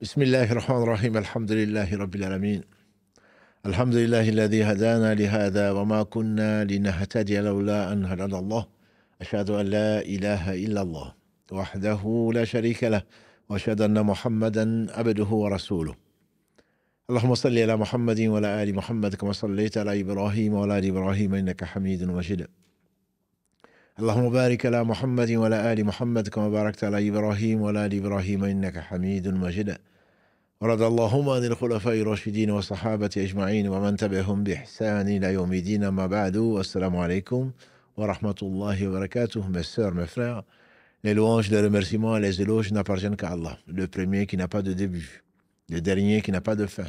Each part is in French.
بسم الله الرحمن الرحيم الحمد لله رب العالمين الحمد لله الذي هدانا لهذا وما كنا لنهتدي لولا أن هدانا الله أشهد أن لا إله إلا الله وحده لا شريك له وأشهد أن محمدا عبده ورسوله اللهم صل على محمد وعلى آل محمد كما صليت على إبراهيم وعلى آل إبراهيم إنك حميد مجيد اللهم بارك على محمد وعلى آل محمد كما باركت على إبراهيم وعلى آل إبراهيم إنك حميد مجيد ورضى اللهم عن الخلفاء الراشدين والصحابة أجمعين ومن تبعهم بإحسان إلى يوم الدين أما بعد والسلام عليكم ورحمة الله وبركاته. Mes sœurs, mes frères, les louanges, les remerciements, les éloges n'appartiennent qu'à Allah, le premier qui n'a pas de début, le dernier qui n'a pas de fin,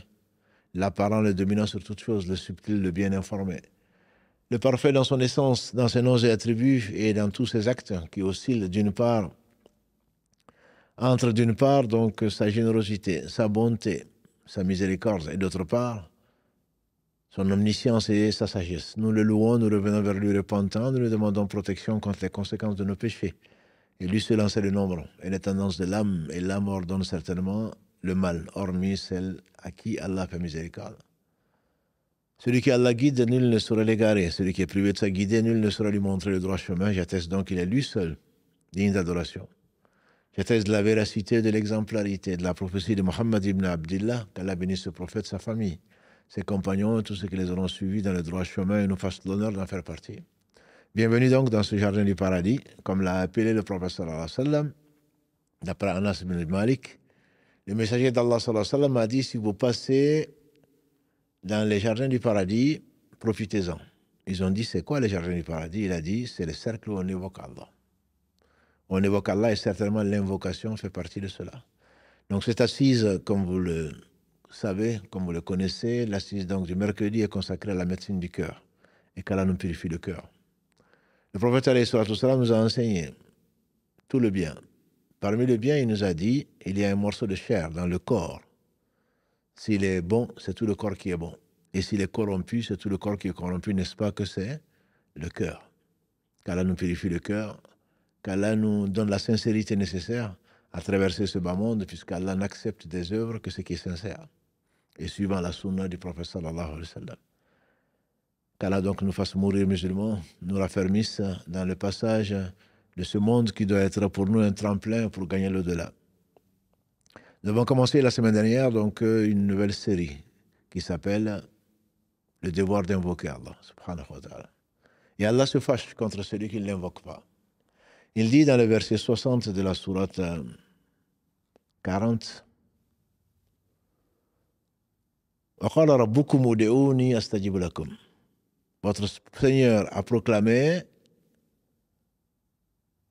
l'apparent, le dominant sur toute chose, le subtil, le bien informé, le parfait dans son essence, dans ses noms et attributs et dans tous ses actes qui oscillent entre d'une part donc sa générosité, sa bonté, sa miséricorde et d'autre part son omniscience et sa sagesse. Nous le louons, nous revenons vers lui repentants, nous lui demandons protection contre les conséquences de nos péchés. Et lui seul en sait le nombre et les tendances de l'âme, et l'âme ordonne certainement le mal, hormis celle à qui Allah fait miséricorde. Celui qui Allah guide, nul ne saurait l'égarer. Celui qui est privé de sa guidée, nul ne saurait lui montrer le droit chemin. J'atteste donc qu'il est lui seul, digne d'adoration. J'atteste de la véracité, de l'exemplarité, de la prophétie de Mohammed ibn Abdillah, qu'Allah bénisse ce prophète, sa famille, ses compagnons et tous ceux qui les auront suivis dans le droit chemin et nous fassent l'honneur d'en faire partie. Bienvenue donc dans ce jardin du paradis, comme l'a appelé le prophète sallallahu alayhi wa sallam, d'après Anas ibn Malik. Le messager d'Allah sallallahu alayhi wa sallam a dit, si vous passez dans les jardins du paradis, profitez-en. Ils ont dit, c'est quoi les jardins du paradis? Il a dit, c'est le cercle où on évoque Allah. On évoque Allah et certainement l'invocation fait partie de cela. Donc cette assise, comme vous le savez, comme vous le connaissez, l'assise donc du mercredi est consacrée à la médecine du cœur et qu'Allah nous purifie le cœur. Le prophète alayhi salatu wassalam nous a enseigné tout le bien. Parmi le bien, il nous a dit, il y a un morceau de chair dans le corps. S'il est bon, c'est tout le corps qui est bon. Et s'il est corrompu, c'est tout le corps qui est corrompu, n'est-ce pas que c'est le cœur. Qu'Allah nous purifie le cœur, qu'Allah nous donne la sincérité nécessaire à traverser ce bas monde, puisqu'Allah n'accepte des œuvres que ce qui est sincère, et suivant la sunna du prophète sallallahu alayhi wa sallam. Qu'Allah donc nous fasse mourir musulmans, nous raffermisse dans le passage de ce monde qui doit être pour nous un tremplin pour gagner l'au-delà. Nous avons commencé la semaine dernière donc une nouvelle série qui s'appelle le devoir d'invoquer Allah, subhanahu wa ta'ala. Et Allah se fâche contre celui qui ne l'invoque pas. Il dit dans le verset 60 de la sourate 40, وَقَالَ رَبُّكُمْ اُدْعُونِي أَسْتَجِبْ لَكُمْ. Votre Seigneur a proclamé,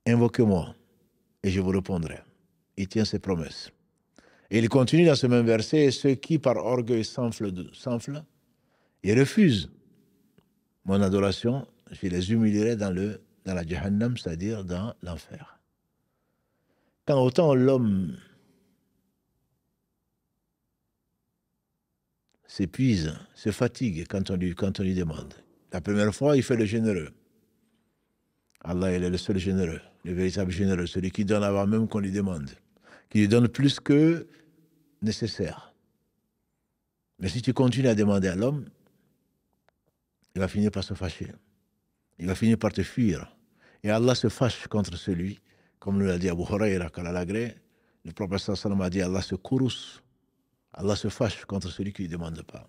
invoquez-moi et je vous répondrai. Il tient ses promesses. Et il continue dans ce même verset, ceux qui par orgueil s'enflent et refusent mon adoration, je les humilierai dans la Jahannam, c'est-à-dire dans l'enfer. Quand autant l'homme s'épuise, se fatigue quand on lui demande. La première fois, il fait le généreux. Allah, il est le seul généreux, le véritable généreux, celui qui donne avant même qu'on lui demande, qui lui donne plus que nécessaire. Mais si tu continues à demander à l'homme, il va finir par se fâcher. Il va finir par te fuir. Et Allah se fâche contre celui, comme nous l'a dit Abu Huraira, qu'Allah l'agrée, le prophète sallallahu alayhi wa sallam a dit, Allah se courrouce, Allah se fâche contre celui qui ne lui demande pas.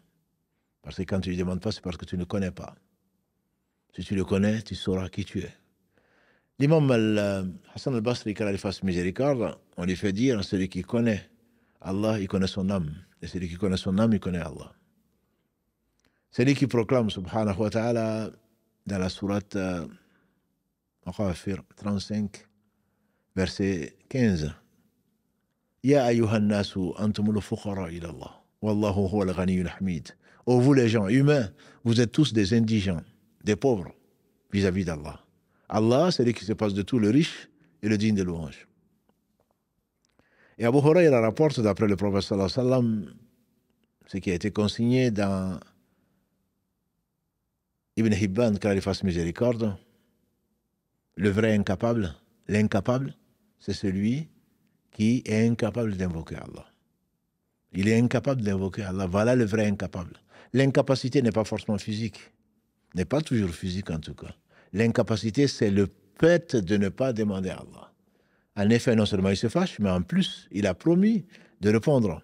Parce que quand tu ne lui demandes pas, c'est parce que tu ne le connais pas. Si tu le connais, tu sauras qui tu es. L'imam Hassan al-Basri, qu'Allah lui fasse miséricorde, on lui fait dire, celui qui connaît Allah, il connaît son âme. Et celui qui connaît son âme, il connaît Allah. Celui qui proclame, subhanahu wa ta'ala, dans la sourate Ghafir 35, verset 15. Ya ayyuhan nasu antumul fuqara ila Allah. Wallahu huwa al-ghaniyyul hamid. Ô vous les gens humains, vous êtes tous des indigents, des pauvres vis-à-vis d'Allah. Allah, c'est lui qui se passe de tout le riche et le digne de louange. Et Abu Huraira rapporte d'après le prophète sallallahu alayhi wa sallam ce qui a été consigné dans Ibn Hibban, qu'Allah lui fasse miséricorde, le vrai l'incapable, c'est celui qui est incapable d'invoquer Allah. Il est incapable d'invoquer Allah. Voilà le vrai incapable. L'incapacité n'est pas forcément physique. N'est pas toujours physique en tout cas. L'incapacité, c'est le fait de ne pas demander à Allah. En effet, non seulement il se fâche, mais en plus, il a promis de répondre.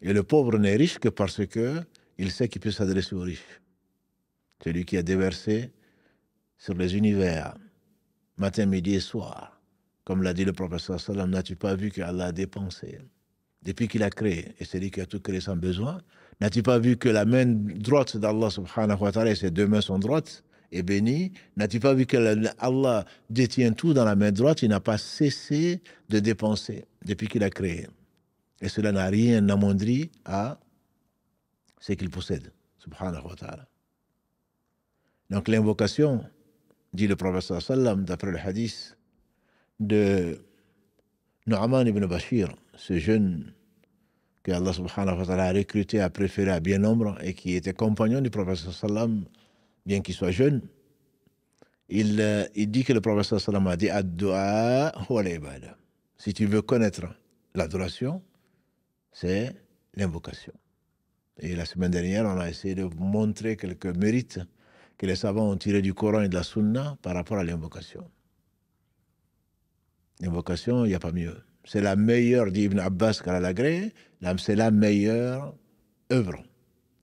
Et le pauvre n'est riche que parce qu'il sait qu'il peut s'adresser aux riches. Celui qui a déversé sur les univers, matin, midi et soir. Comme l'a dit le prophète sallam, n'as-tu pas vu qu'Allah a dépensé depuis qu'il a créé, et c'est lui qui a tout créé sans besoin? N'as-tu pas vu que la main droite d'Allah subhanahu wa ta'ala, et ses deux mains sont droites et bénies? N'as-tu pas vu que Allah détient tout dans la main droite? Il n'a pas cessé de dépenser depuis qu'il a créé. Et cela n'a rien amoindri à ce qu'il possède, subhanahu wa ta'ala. Donc l'invocation, dit le prophète sallam, d'après le hadith de Nu'man ibn Bashir, ce jeune que Allah subhanahu wa ta'ala a recruté, a préféré à bien nombre et qui était compagnon du prophète sallam, bien qu'il soit jeune, il dit que le prophète sallam a dit ad-du'a huwa al-ibada. Si tu veux connaître l'adoration, c'est l'invocation. Et la semaine dernière, on a essayé de montrer quelques mérites que les savants ont tirés du Coran et de la Sunna par rapport à l'invocation. L'invocation, il n'y a pas mieux. C'est la meilleure, dit Ibn Abbas Karalagré, c'est la meilleure œuvre.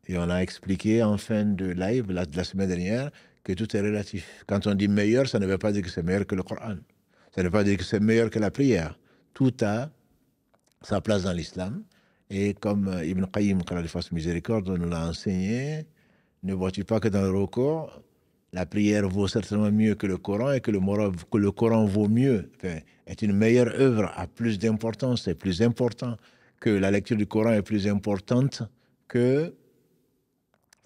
Et on a expliqué en fin de live, la semaine dernière, que tout est relatif. Quand on dit meilleur, ça ne veut pas dire que c'est meilleur que le Coran. Ça ne veut pas dire que c'est meilleur que la prière. Tout a sa place dans l'islam. Et comme Ibn Qayyim, qu'Allah lui fasse miséricorde, nous l'a enseigné, ne vois-tu pas que dans le recours, la prière vaut certainement mieux que le Coran et que le Coran vaut mieux, enfin, est une meilleure œuvre, a plus d'importance, c'est plus important que la lecture du Coran est plus importante que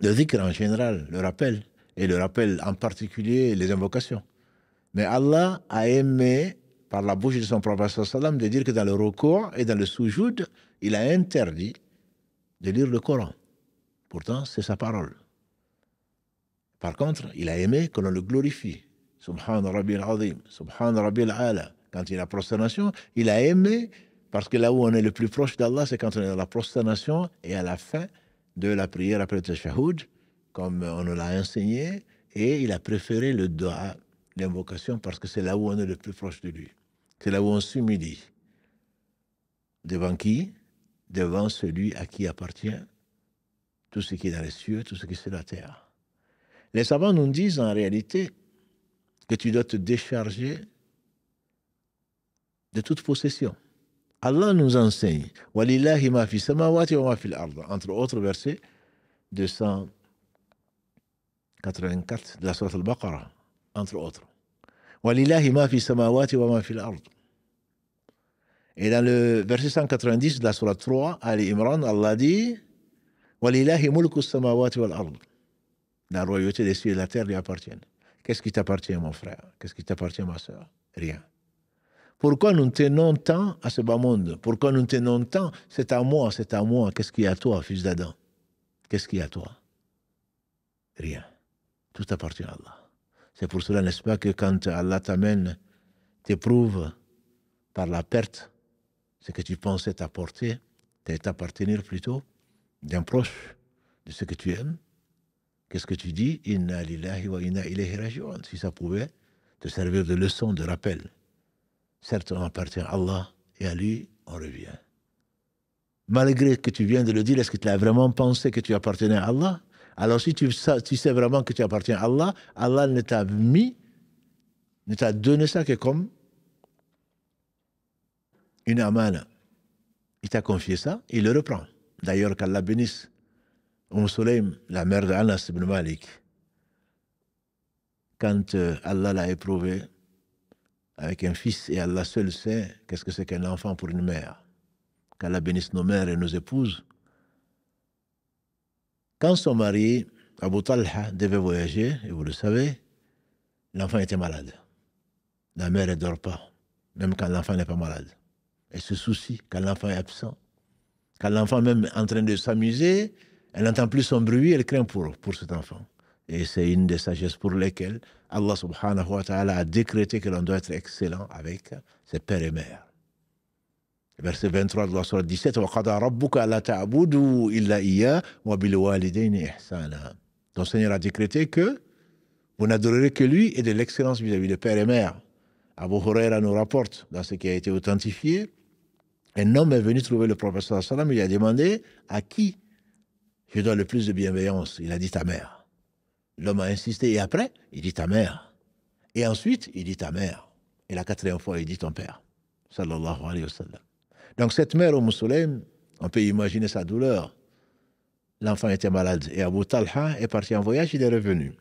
le dhikr en général, le rappel, et le rappel en particulier les invocations. Mais Allah a aimé, par la bouche de son prophète sallam, de dire que dans le recours et dans le soujoud, il a interdit de lire le Coran. Pourtant, c'est sa parole. Par contre, il a aimé que l'on le glorifie. Subhan Rabbi al-Azim, Subhan Rabbi al-Ala. Quand il y a la prosternation, il a aimé, parce que là où on est le plus proche d'Allah, c'est quand on est dans la prosternation et à la fin de la prière après le tashahhud, comme on nous l'a enseigné, et il a préféré le dua, l'invocation, parce que c'est là où on est le plus proche de lui. C'est là où on s'humilie. Devant qui? Devant celui à qui appartient tout ce qui est dans les cieux, tout ce qui est sur la terre. Les savants nous disent en réalité que tu dois te décharger de toute possession. Allah nous enseigne Walillahi ma fi samawati wa ma fil ard, entre autres versets 284 de la sourate al-Baqarah, entre autres. Walillahi ma fi samawati wa ma fil ard. Et dans le verset 190 de la sourate 3, Ali Imran, Allah dit Walillahi mulku samawati wal ard. La royauté des cieux et de la terre lui appartiennent. Qu'est-ce qui t'appartient, mon frère? Qu'est-ce qui t'appartient, ma soeur? Rien. Pourquoi nous tenons tant à ce bas monde? Pourquoi nous tenons tant? C'est à moi, c'est à moi. Qu'est-ce qui est à toi, fils d'Adam? Qu'est-ce qui est à toi? Rien. Tout appartient à Allah. C'est pour cela, n'est-ce pas, que quand Allah t'amène, t'éprouve par la perte, ce que tu pensais t'appartenir plutôt, d'un proche, de ce que tu aimes, qu'est-ce que tu dis? Inna lillahi wa inna ilayhi raji'un. Si ça pouvait te servir de leçon, de rappel. Certes, on appartient à Allah et à lui, on revient. Malgré que tu viens de le dire, est-ce que tu as vraiment pensé que tu appartenais à Allah? Alors si tu sais vraiment que tu appartiens à Allah, Allah ne t'a donné ça que comme une amana. Il t'a confié ça, il le reprend. D'ailleurs, qu'Allah bénisse Sulaym, la mère d'Anas ibn Malik, quand Allah l'a éprouvé avec un fils, et Allah seul sait qu'est-ce que c'est qu'un enfant pour une mère. Qu'Allah bénisse nos mères et nos épouses. Quand son mari, Abu Talha, devait voyager, et vous le savez, l'enfant était malade. La mère ne dort pas, même quand l'enfant n'est pas malade. Elle se soucie quand l'enfant est absent. Quand l'enfant même est en train de s'amuser, elle n'entend plus son bruit, elle craint pour cet enfant. Et c'est une des sagesses pour lesquelles Allah subhanahu wa ta'ala a décrété que l'on doit être excellent avec ses pères et mères. Verset 23 de la sourate 17, وَقَضَى رَبُّكَ أَلَّا تَعْبُدُوا إِلَّا إِيَّاهُ وَبِالْوَالِدَيْنِ إِحْسَانًا. Ton Seigneur a décrété que vous n'adorerez que lui et de l'excellence vis-à-vis de père et mère. Abu Huraira nous rapporte, dans ce qui a été authentifié, un homme est venu trouver le prophète sallallahu alayhi wa sallam, il a demandé à qui je dois le plus de bienveillance. Il a dit ta mère. L'homme a insisté, et après, il dit ta mère. Et ensuite, il dit ta mère. Et la quatrième fois, il dit ton père. Sallallahu alayhi wa sallam. Donc cette mère, Sulaym, on peut imaginer sa douleur. L'enfant était malade. Et Abu Talha est parti en voyage, il est revenu.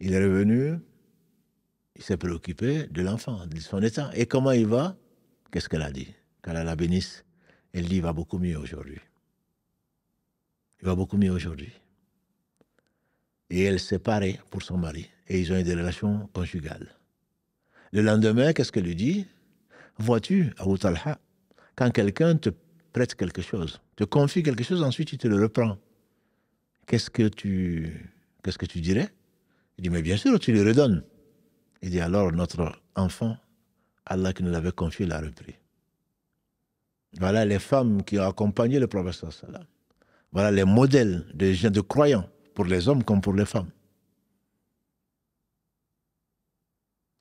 Il est revenu, il s'est préoccupé de l'enfant, de son état. Et comment il va? Qu'est-ce qu'elle a dit? Qu'Allah la bénisse. Elle dit, il va beaucoup mieux aujourd'hui. Il va beaucoup mieux aujourd'hui. Et elle s'est parée pour son mari. Et ils ont eu des relations conjugales. Le lendemain, qu'est-ce qu'elle lui dit? Vois-tu, Abu Talha, quand quelqu'un te prête quelque chose, te confie quelque chose, ensuite tu te le reprends. Qu'est-ce que tu dirais? Il dit, mais bien sûr, tu le redonnes. Il dit, alors notre enfant, Allah qui nous l'avait confié, l'a repris. Voilà les femmes qui ont accompagné le prophète sallallahu alayhi wa sallam. Voilà les modèles de croyants, pour les hommes comme pour les femmes.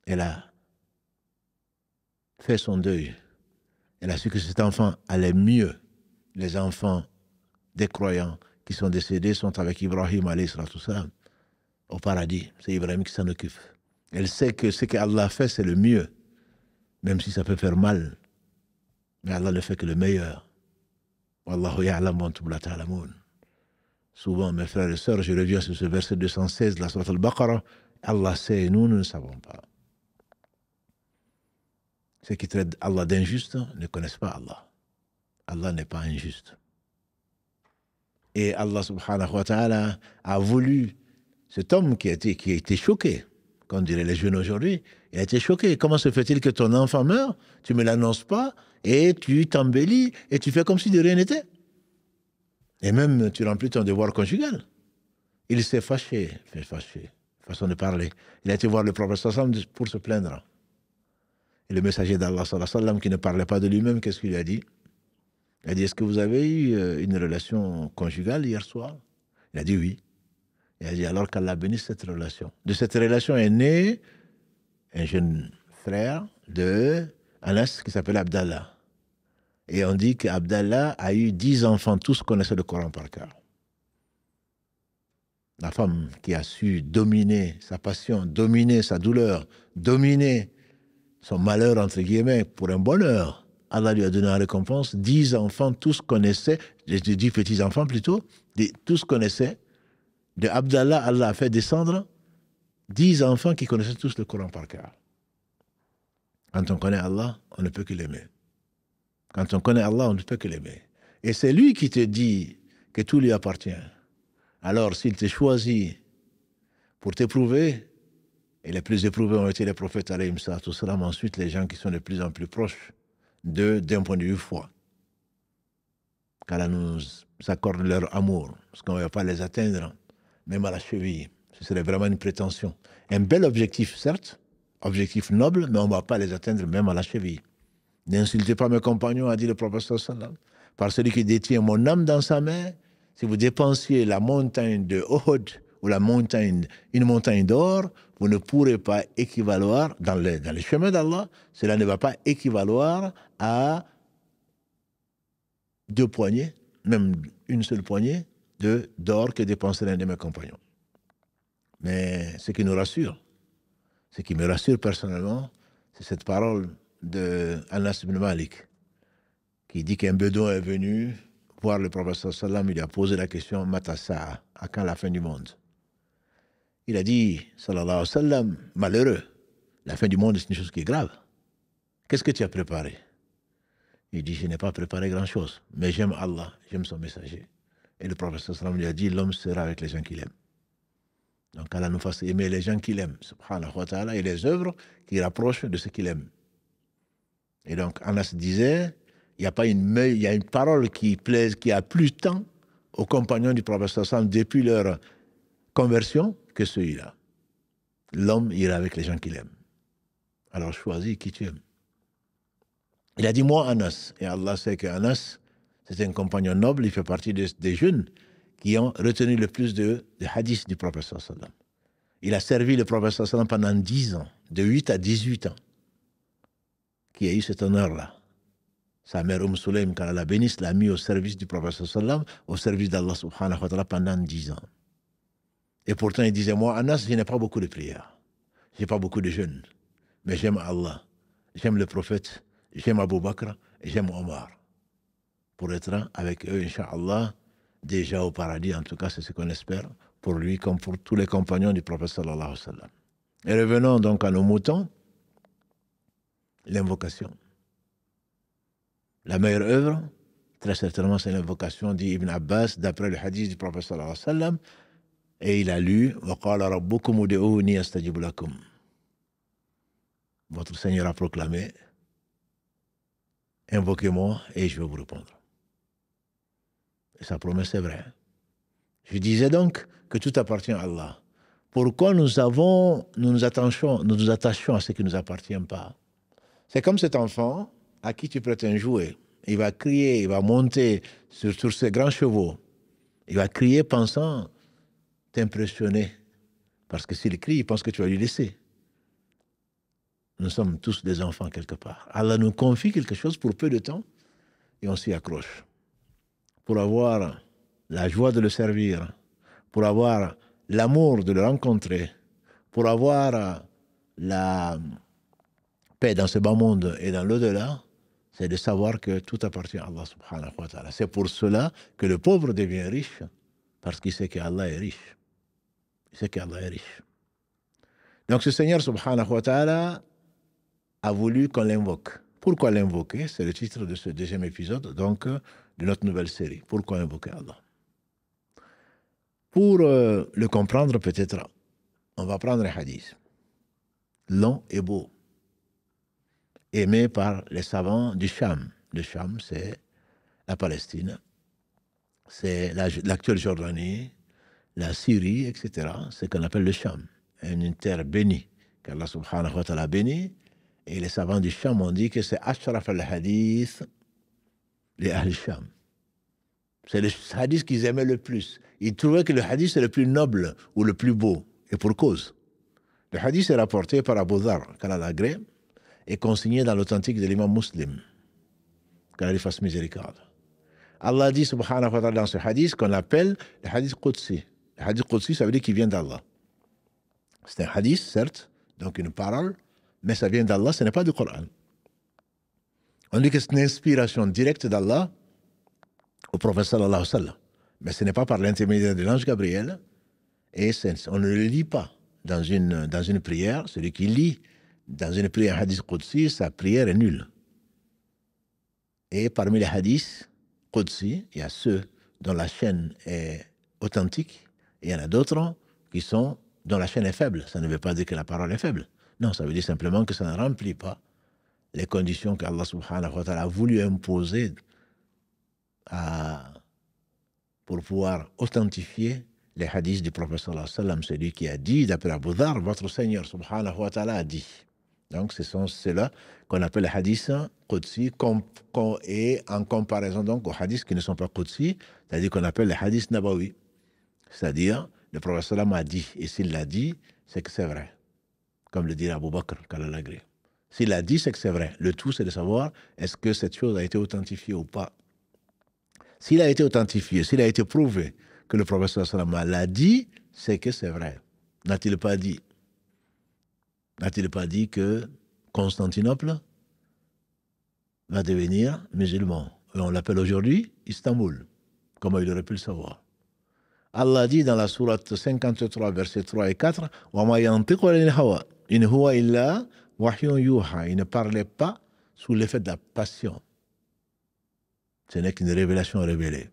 Elle a fait son deuil. Elle a su que cet enfant allait mieux. Les enfants des croyants qui sont décédés sont avec Ibrahim alayhi salam au paradis. C'est Ibrahim qui s'en occupe. Elle sait que ce qu'Allah fait, c'est le mieux. Même si ça peut faire mal. Mais Allah ne fait que le meilleur. Wallahu ya'lam wa antum la ta'lamun. Souvent, mes frères et sœurs, je reviens sur ce verset 216 de la sourate Al-Baqarah. Allah sait et nous ne savons pas. Ceux qui traitent Allah d'injuste ne connaissent pas Allah. Allah n'est pas injuste. Et Allah subhanahu wa ta'ala a voulu, cet homme qui a été choqué, comme diraient les jeunes aujourd'hui, il a été choqué. Comment se fait-il que ton enfant meurt, tu ne me l'annonces pas, et tu t'embellis, et tu fais comme si de rien n'était? Et même, tu remplis ton devoir conjugal. Il s'est fâché, façon de parler. Il a été voir le prophète sallallahu alayhi wa sallam pour se plaindre. Et le messager d'Allah sallallahu alayhi wa sallam, qui ne parlait pas de lui-même, qu'est-ce qu'il lui a dit? Il a dit, est-ce que vous avez eu une relation conjugale hier soir? Il a dit oui. Il a dit, alors qu'Allah bénisse cette relation. De cette relation est né un jeune frère de Anas qui s'appelle Abdallah. Et on dit qu'Abdallah a eu 10 enfants, tous connaissaient le Coran par cœur. La femme qui a su dominer sa passion, dominer sa douleur, dominer son malheur, entre guillemets, pour un bonheur. Allah lui a donné la récompense. 10 enfants, tous connaissaient, 10 petits-enfants plutôt, tous connaissaient. De Abdallah, Allah a fait descendre 10 enfants qui connaissaient tous le Coran par cœur. Quand on connaît Allah, on ne peut que l'aimer. Quand on connaît Allah, on ne peut que l'aimer. Et c'est lui qui te dit que tout lui appartient. Alors, s'il te choisit pour t'éprouver, et les plus éprouvés ont été les prophètes, alayhim salam, ensuite les gens qui sont de plus en plus proches d'un point de vue foi. Qu'Allah nous accorde leur amour, parce qu'on ne va pas les atteindre, même à la cheville. Ce serait vraiment une prétention. Un bel objectif, certes, objectif noble, mais on ne va pas les atteindre même à la cheville. N'insultez pas mes compagnons, a dit le prophète sallallahu, par celui qui détient mon âme dans sa main. Si vous dépensiez la montagne de Uhud ou une montagne d'or, vous ne pourrez pas équivaloir, dans les chemins d'Allah, cela ne va pas équivaloir à 2 poignées, même une seule poignée d'or que dépenserait l'un de mes compagnons. Mais ce qui nous rassure, ce qui me rassure personnellement, c'est cette parole de Anas ibn Malik, qui dit qu'un bédouin est venu voir le prophète sallallahu alayhi wa sallam, il lui a posé la question, Matassa, à quand la fin du monde? Il a dit, sallallahu alayhi wa sallam, malheureux, la fin du monde c'est une chose qui est grave. Qu'est-ce que tu as préparé? Il dit, je n'ai pas préparé grand-chose, mais j'aime Allah, j'aime son messager. Et le prophète sallallahu alayhi wa sallam lui a dit, l'homme sera avec les gens qu'il aime. Donc Allah nous fasse aimer les gens qu'il aime, subhanahu wa ta'ala, et les œuvres qui rapprochent de ce qu'il aime. Et donc Anas disait, il y a une parole qui plaise, qui a plus tant aux compagnons du prophète sallallahu alayhi wa sallam depuis leur conversion que celui-là. L'homme ira avec les gens qu'il aime. Alors choisis qui tu aimes. Il a dit, moi, Anas. Et Allah sait que Anas, c'est un compagnon noble, il fait partie des jeunes qui ont retenu le plus de hadiths du prophète sallallahu alayhi wa sallam. Il a servi le prophète sallallahu alayhi wa sallam pendant 10 ans, de 8 à 18 ans, qui a eu cet honneur-là. Sa mère Sulaym, quand elle l'a béni, l'a mis au service du prophète sallallahu alayhi wa sallam, au service d'Allah subhanahu wa ta'ala pendant 10 ans. Et pourtant, il disait, moi, Anas, je n'ai pas beaucoup de prières. Je n'ai pas beaucoup de jeûnes. Mais j'aime Allah, j'aime le prophète, j'aime Abu Bakr et j'aime Omar. Pour être avec eux, Inch'Allah, déjà au paradis, en tout cas, c'est ce qu'on espère, pour lui comme pour tous les compagnons du prophète sallallahu alayhi wa sallam. Et revenons donc à nos moutons, l'invocation. La meilleure œuvre, très certainement, c'est l'invocation d'Ibn Abbas, d'après le hadith du prophète sallallahu alayhi wa sallam, et il a lu « Wa qala rabbukum ud'uni astajib lakum » Votre Seigneur a proclamé « Invoquez-moi et je vais vous répondre ». Et sa promesse est vraie. Je disais donc que tout appartient à Allah. Pourquoi nous nous attachons à ce qui ne nous appartient pas? C'est comme cet enfant à qui tu prêtes un jouet. Il va crier, il va monter sur ses grands chevaux. Il va crier pensant t'impressionner. Parce que s'il crie, il pense que tu vas lui laisser. Nous sommes tous des enfants quelque part. Allah nous confie quelque chose pour peu de temps et on s'y accroche. Pour avoir la joie de le servir, pour avoir l'amour de le rencontrer, pour avoir la paix dans ce bas monde et dans l'au-delà, c'est de savoir que tout appartient à Allah subhanahu wa ta'ala. C'est pour cela que le pauvre devient riche, parce qu'il sait qu'Allah est riche. Il sait qu'Allah est riche. Donc ce Seigneur subhanahu wa ta'ala a voulu qu'on l'invoque. Pourquoi l'invoquer? C'est le titre de ce deuxième épisode, donc, de notre nouvelle série. Pourquoi invoquer Allah? Pour le comprendre, peut-être, on va prendre un hadith. Long et beau. Aimé par les savants du Cham. Le Cham, c'est la Palestine. C'est l'actuelle Jordanie, la Syrie, etc. C'est ce qu'on appelle le Cham. Une terre bénie, qu'Allah subhanahu wa ta'ala béni. Et les savants du Cham ont dit que c'est Ashraf al-Hadith, les Ahl Cham. C'est le hadith qu'ils aimaient le plus. Ils trouvaient que le hadith c'est le plus noble ou le plus beau. Et pour cause. Le hadith est rapporté par Abu Dhar, qu'Allah l'agrée, et consigné dans l'authentique de l'imam Muslim. Qu'Allah lui fasse miséricorde. Allah dit, subhanahu wa ta'ala, dans ce hadith, qu'on appelle le hadith Qudsi. Le hadith Qudsi, ça veut dire qu'il vient d'Allah. C'est un hadith, certes, donc une parole, mais ça vient d'Allah, ce n'est pas du Coran. On dit que c'est une inspiration directe d'Allah au prophète sallallahu alayhi wa sallam. Mais ce n'est pas par l'intermédiaire de l'ange Gabriel, et on ne le lit pas dans une prière. Celui qui lit dans une prière hadith Qudsi, sa prière est nulle. Et parmi les hadiths Qudsi, il y a ceux dont la chaîne est authentique, et il y en a d'autres dont la chaîne est faible. Ça ne veut pas dire que la parole est faible. Non, ça veut dire simplement que ça ne remplit pas les conditions qu'Allah subhanahu wa ta'ala a voulu imposer pour pouvoir authentifier les hadiths du prophète sallallahu alayhi wa sallam. C'est lui qui a dit, d'après Abu Dhar, votre Seigneur subhanahu wa ta'ala a dit. Donc ce sont ceux-là qu'on appelle les hadiths Qudsi, et en comparaison donc aux hadiths qui ne sont pas Qudsi, c'est-à-dire qu'on appelle les hadiths Nabawi. C'est-à-dire, le prophète sallallahu alayhi wa sallam a dit, et s'il l'a dit, c'est que c'est vrai. Comme le dit Abu Bakr, qu'Allah l'agrée. S'il a dit, c'est que c'est vrai. Le tout, c'est de savoir est-ce que cette chose a été authentifiée ou pas. S'il a été authentifié, s'il a été prouvé que le prophète sallallahu alayhi wa sallam l'a dit, c'est que c'est vrai. N'a-t-il pas dit que Constantinople va devenir musulman? Et on l'appelle aujourd'hui Istanbul. Comment il aurait pu le savoir? Allah dit dans la sourate 53, versets 3 et 4, « Wa ma yantiqu anil hawa, in huwa illa wahyun yuha » Il ne parlait pas sous l'effet de la passion. Ce n'est qu'une révélation révélée.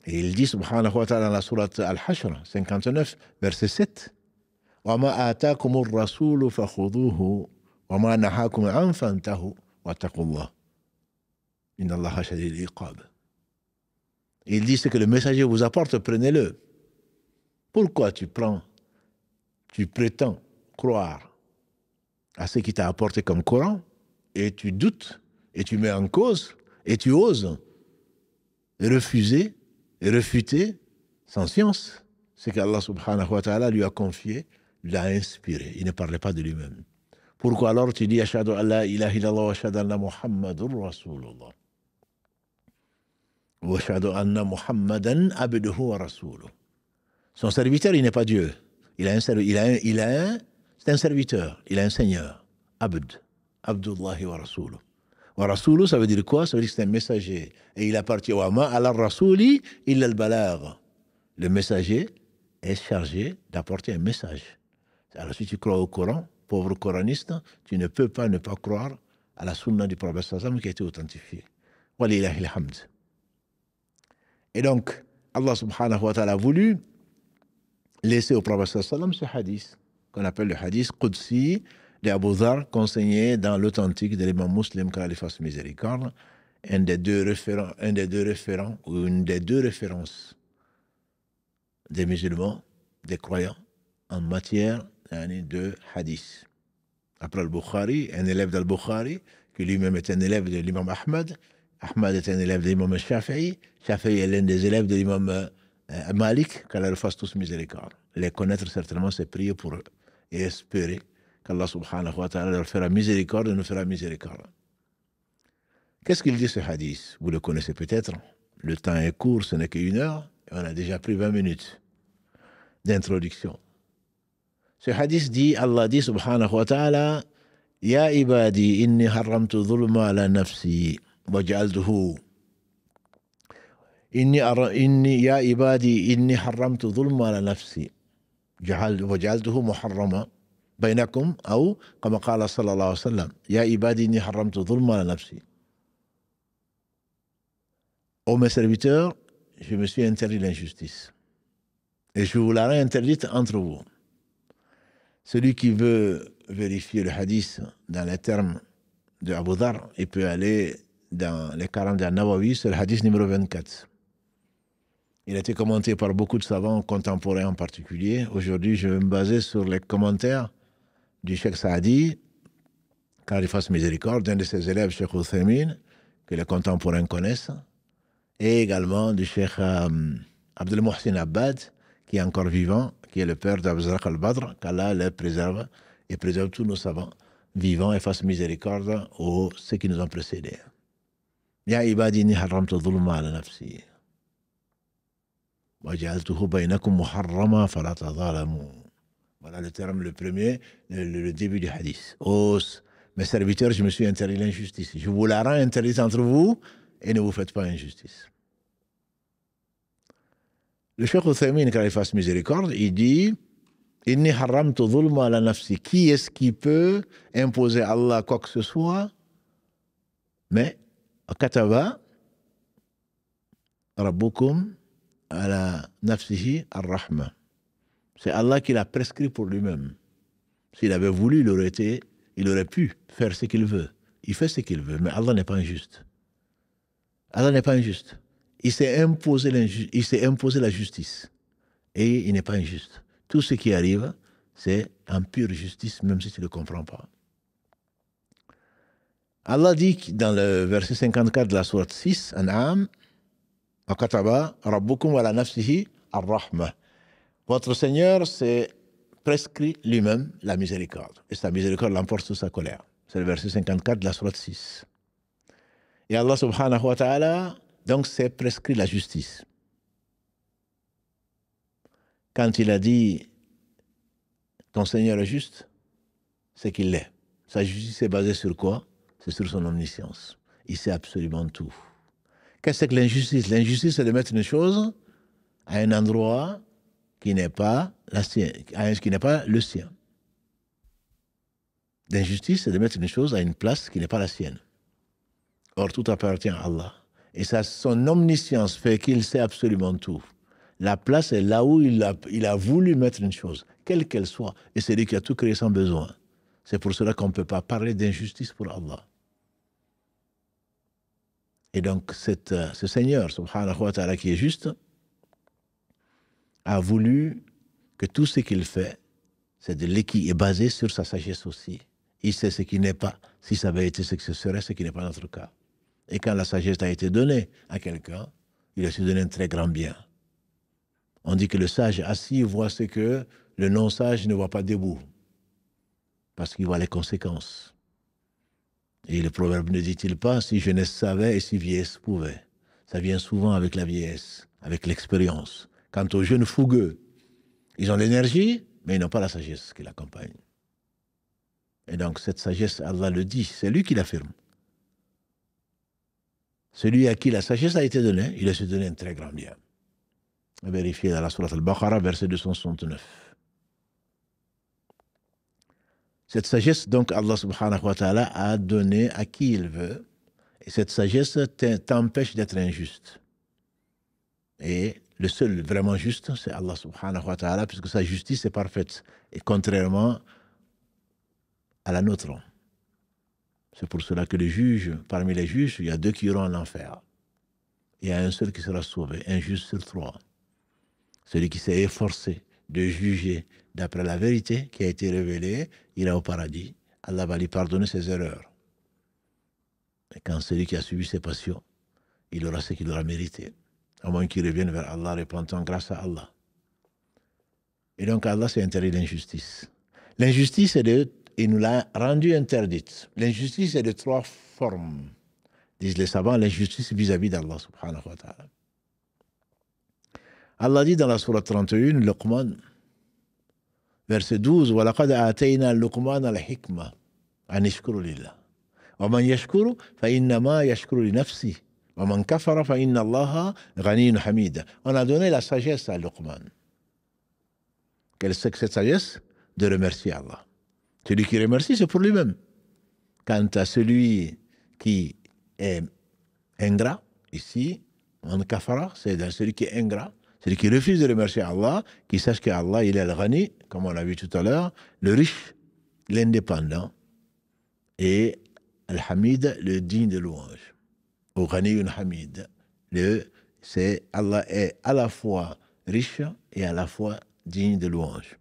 Et il dit, subhanahu wa ta'ala, dans la sourate Al-Hashr, 59, verset 7, « Wa ma atakumur rasulu fakhuduhu, wa ma nahakum an fantahu, wa taqullah. Inna allaha shadidul iqab. » Il dit ce que le messager vous apporte, prenez-le. Pourquoi tu prétends croire à ce qu'il t'a apporté comme Coran et tu doutes, et tu mets en cause, et tu oses refuser et refuter sans science ce qu'Allah subhanahu wa ta'ala lui a confié, l'a inspiré. Il ne parlait pas de lui-même. Pourquoi alors tu dis Ashhadu an la ilaha illallah wa ashhadu anna Muhammadur Rasulullah wa ashhadu anna Muhammadan abduhu wa rasuluh. Son serviteur, il n'est pas Dieu. C'est un serviteur, il a un seigneur. Abd, Abdullahi wa rasuluh. Wa rasuluh, ça veut dire quoi? Ça veut dire que c'est un messager. Et il appartient wa ma ala rasuli illa al-balagh. Le messager est chargé d'apporter un message. Alors si tu crois au Coran, pauvre coraniste, tu ne peux pas ne pas croire à la sunna du prophète sallam qui a été authentifiée. Walillahi alhamd. Et donc, Allah subhanahu wa ta'ala a voulu laisser au prophète sallam ce hadith, qu'on appelle le hadith Qudsi de Abu Dharr, consigné dans l'authentique de l'imam Muslim, qu'Allah lui fasse miséricorde, un des deux référents, ou une des deux références des musulmans, des croyants, en matière de hadith. Après le Bukhari, un élève d'Al-Bukhari, qui lui-même est un élève de l'imam Ahmad. Ahmad est un élève de l'imam Shafi'i. Shafi'i est l'un des élèves de l'imam Malik, qu'Allah leur fasse tous miséricorde. Les connaître certainement, c'est prier pour eux et espérer qu'Allah subhanahu wa ta'ala leur fera miséricorde et nous fera miséricorde. Qu'est-ce qu'il dit ce hadith? Vous le connaissez peut-être. Le temps est court, ce n'est qu'une heure, et on a déjà pris 20 minutes d'introduction. Ce hadith dit, Allah dit subhanahu wa ta'ala, Ya ibadi inni haramtu dhulma ala nafsi wa ja'altuhu ya ibadi inni haramtu dhulma ala nafsi wa ja'altuhu muharrama bainakum ou comme qala sallallahu alayhi wa sallam Ya ibadi inni haramtu dhulma ala nafsi. Ô mes serviteurs, je me suis interdit l'injustice et je vous l'aurai interdite entre vous. Celui qui veut vérifier le hadith dans les termes de Abu Dharr, il peut aller dans les 40 d'An-Nawawi, c'est le hadith numéro 24. Il a été commenté par beaucoup de savants contemporains en particulier. Aujourd'hui, je vais me baser sur les commentaires du Cheikh Saadi, car il fasse miséricorde, d'un de ses élèves, Cheikh Uthaymin, que les contemporains connaissent, et également du Cheikh Abdel Mohsin Abbad, qui est encore vivant, qui est le père d'Abzrak al-Badr, qu'Allah le préserve et préserve tous nos savants vivants et fasse miséricorde aux ceux qui nous ont précédés. Ya ibadini haramtu dhulma ala nafsi wa ja'altuhu bainakum muharrama fala tadhalamu. Voilà le terme, le premier, le début du hadith. Oh, mes serviteurs, je me suis interdit l'injustice. Je vous la rends interdite entre vous et ne vous faites pas injustice. Le Cheikh Uthaymin, quand il fasse miséricorde, il dit Inni haramtu dhulma ala nafsi. Qui est-ce qui peut imposer à Allah quoi que ce soit? Mais, kataba rabbukum ala nafsihi ar-rahma. C'est Allah qui l'a prescrit pour lui-même. S'il avait voulu, il aurait pu faire ce qu'il veut. Il fait ce qu'il veut, mais Allah n'est pas injuste. Allah n'est pas injuste. Il s'est imposé la justice. Et il n'est pas injuste. Tout ce qui arrive, c'est en pure justice, même si tu ne le comprends pas. Allah dit dans le verset 54 de la sourate 6, An'am, Akataba, Rabbukum wa la nafsihi ar-rahma. Votre Seigneur s'est prescrit lui-même la miséricorde. Et sa miséricorde l'emporte sur sa colère. C'est le verset 54 de la sourate 6. Et Allah subhanahu wa ta'ala, donc, s'est prescrit la justice. Quand il a dit ton Seigneur est juste, c'est qu'il l'est. Sa justice est basée sur quoi? C'est sur son omniscience. Il sait absolument tout. Qu'est-ce que l'injustice? L'injustice, c'est de mettre une chose à un endroit qui n'est pas la sienne, qui n'est pas le sien. L'injustice, c'est de mettre une chose à une place qui n'est pas la sienne. Or, tout appartient à Allah. Et ça, son omniscience fait qu'il sait absolument tout. La place est là où il a voulu mettre une chose, quelle qu'elle soit. Et c'est lui qui a tout créé sans besoin. C'est pour cela qu'on ne peut pas parler d'injustice pour Allah. Et donc, ce Seigneur, subhanahu wa ta'ala, qui est juste, a voulu que tout ce qu'il fait, c'est de l'équité, est basé sur sa sagesse aussi. il sait ce qui n'est pas. Si ça avait été ce que ce serait, ce qui n'est pas notre cas. Et quand la sagesse a été donnée à quelqu'un, il a su donner un très grand bien. On dit que le sage assis voit ce que le non-sage ne voit pas debout, parce qu'il voit les conséquences. Et le proverbe ne dit-il pas, si jeunesse savait et si vieillesse pouvait. Ça vient souvent avec la vieillesse, avec l'expérience. Quant aux jeunes fougueux, ils ont l'énergie, mais ils n'ont pas la sagesse qui l'accompagne. Et donc cette sagesse, Allah le dit, c'est lui qui l'affirme. Celui à qui la sagesse a été donnée, il a su donner un très grand bien. Vérifiez dans la sourate Al-Baqarah, verset 269. Cette sagesse, donc, Allah subhanahu wa ta'ala a donné à qui il veut. Et cette sagesse t'empêche d'être injuste. Et le seul vraiment juste, c'est Allah subhanahu wa ta'ala, puisque sa justice est parfaite. Et contrairement à la nôtre. C'est pour cela que les juges, parmi les juges, il y a 2 qui iront en enfer. Il y a un seul qui sera sauvé, un juge sur 3. Celui qui s'est efforcé de juger d'après la vérité qui a été révélée, il ira au paradis. Allah va lui pardonner ses erreurs. Et quand celui qui a suivi ses passions, il aura ce qu'il aura mérité. À moins qu'il revienne vers Allah repentant grâce à Allah. Et donc Allah s'est interdit l'injustice. L'injustice, il nous l'a rendue interdite. L'injustice est de 3 formes. Disent les savants, l'injustice vis-à-vis d'Allah subhanahu wa ta'ala. Allah dit dans la sourate 31, Luqman, verset 12, وَلَقَدْ آتَيْنَا لُقْمَانَ الْحِكْمَةَ أَنِ اشْكُرْ لِلَّهِ وَمَنْ يَشْكُرُ فَإِنَّمَا يَشْكُرُ لِنَفْسِهِ وَمَنْ كَفَرَ فَإِنَّ اللَّهَ غَنِيٌّ حَمِيدٌ. On a donné la sagesse à Luqman. Quelle c'est que cette sagesse? De remercier Allah. Celui qui remercie, c'est pour lui-même. Quant à celui qui est ingrat, ici, on kafara, c'est celui qui est ingrat, celui qui refuse de remercier Allah, qui sache qu'Allah, il est le Ghani, comme on l'a vu tout à l'heure, le riche, l'indépendant, et Al-Hamid, le digne de louange. Au Ghaniyun Hamid, c'est Allah est à la fois riche et à la fois digne de louange.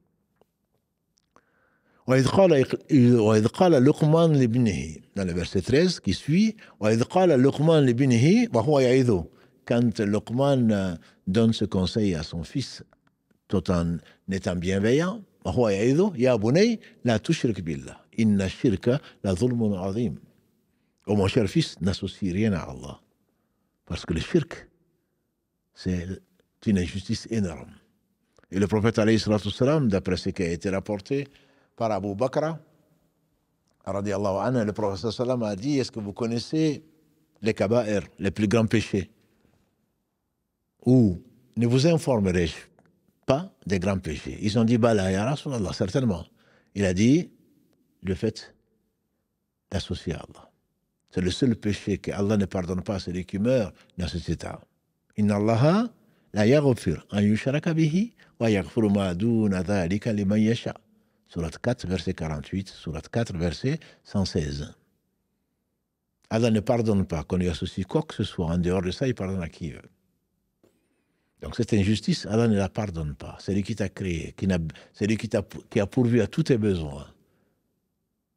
وإذ قال لقمان لابنه, dans le verset 13 qui suit, وإذ قال لقمان لابنه وهو يعظه, quand Luqman donne ce conseil à son fils, tout en étant bienveillant, وهو يعظه يا بني لا تشرك بالله إن الشرك لظلم عظيم. Oh mon cher fils, n'associe rien à Allah, parce que le shirk, c'est une injustice énorme. Et le prophète alayhi salatu wassalam, d'après ce qui a été rapporté par Abu Bakr, radiallahu anhu, le prophète sallam a dit, est-ce que vous connaissez les kaba'ir, les plus grands péchés? Ou ne vous informerai-je pas des grands péchés? Ils ont dit, Bala, ya Rasulallah, certainement. Il a dit, le fait d'associer à Allah. C'est le seul péché que Allah ne pardonne pas à celui qui meurt dans cet état. Inna Allaha la yaghfir an yushraka bihi wa yaghfiru ma duna dhalika liman yasha. Sourate 4, verset 48, Sourate 4, verset 116. Allah ne pardonne pas qu'on lui associe quoi que ce soit. En dehors de ça, il pardonne à qui il veut. Donc cette injustice, Allah ne la pardonne pas. C'est lui qui t'a créé, c'est lui qui a pourvu à tous tes besoins.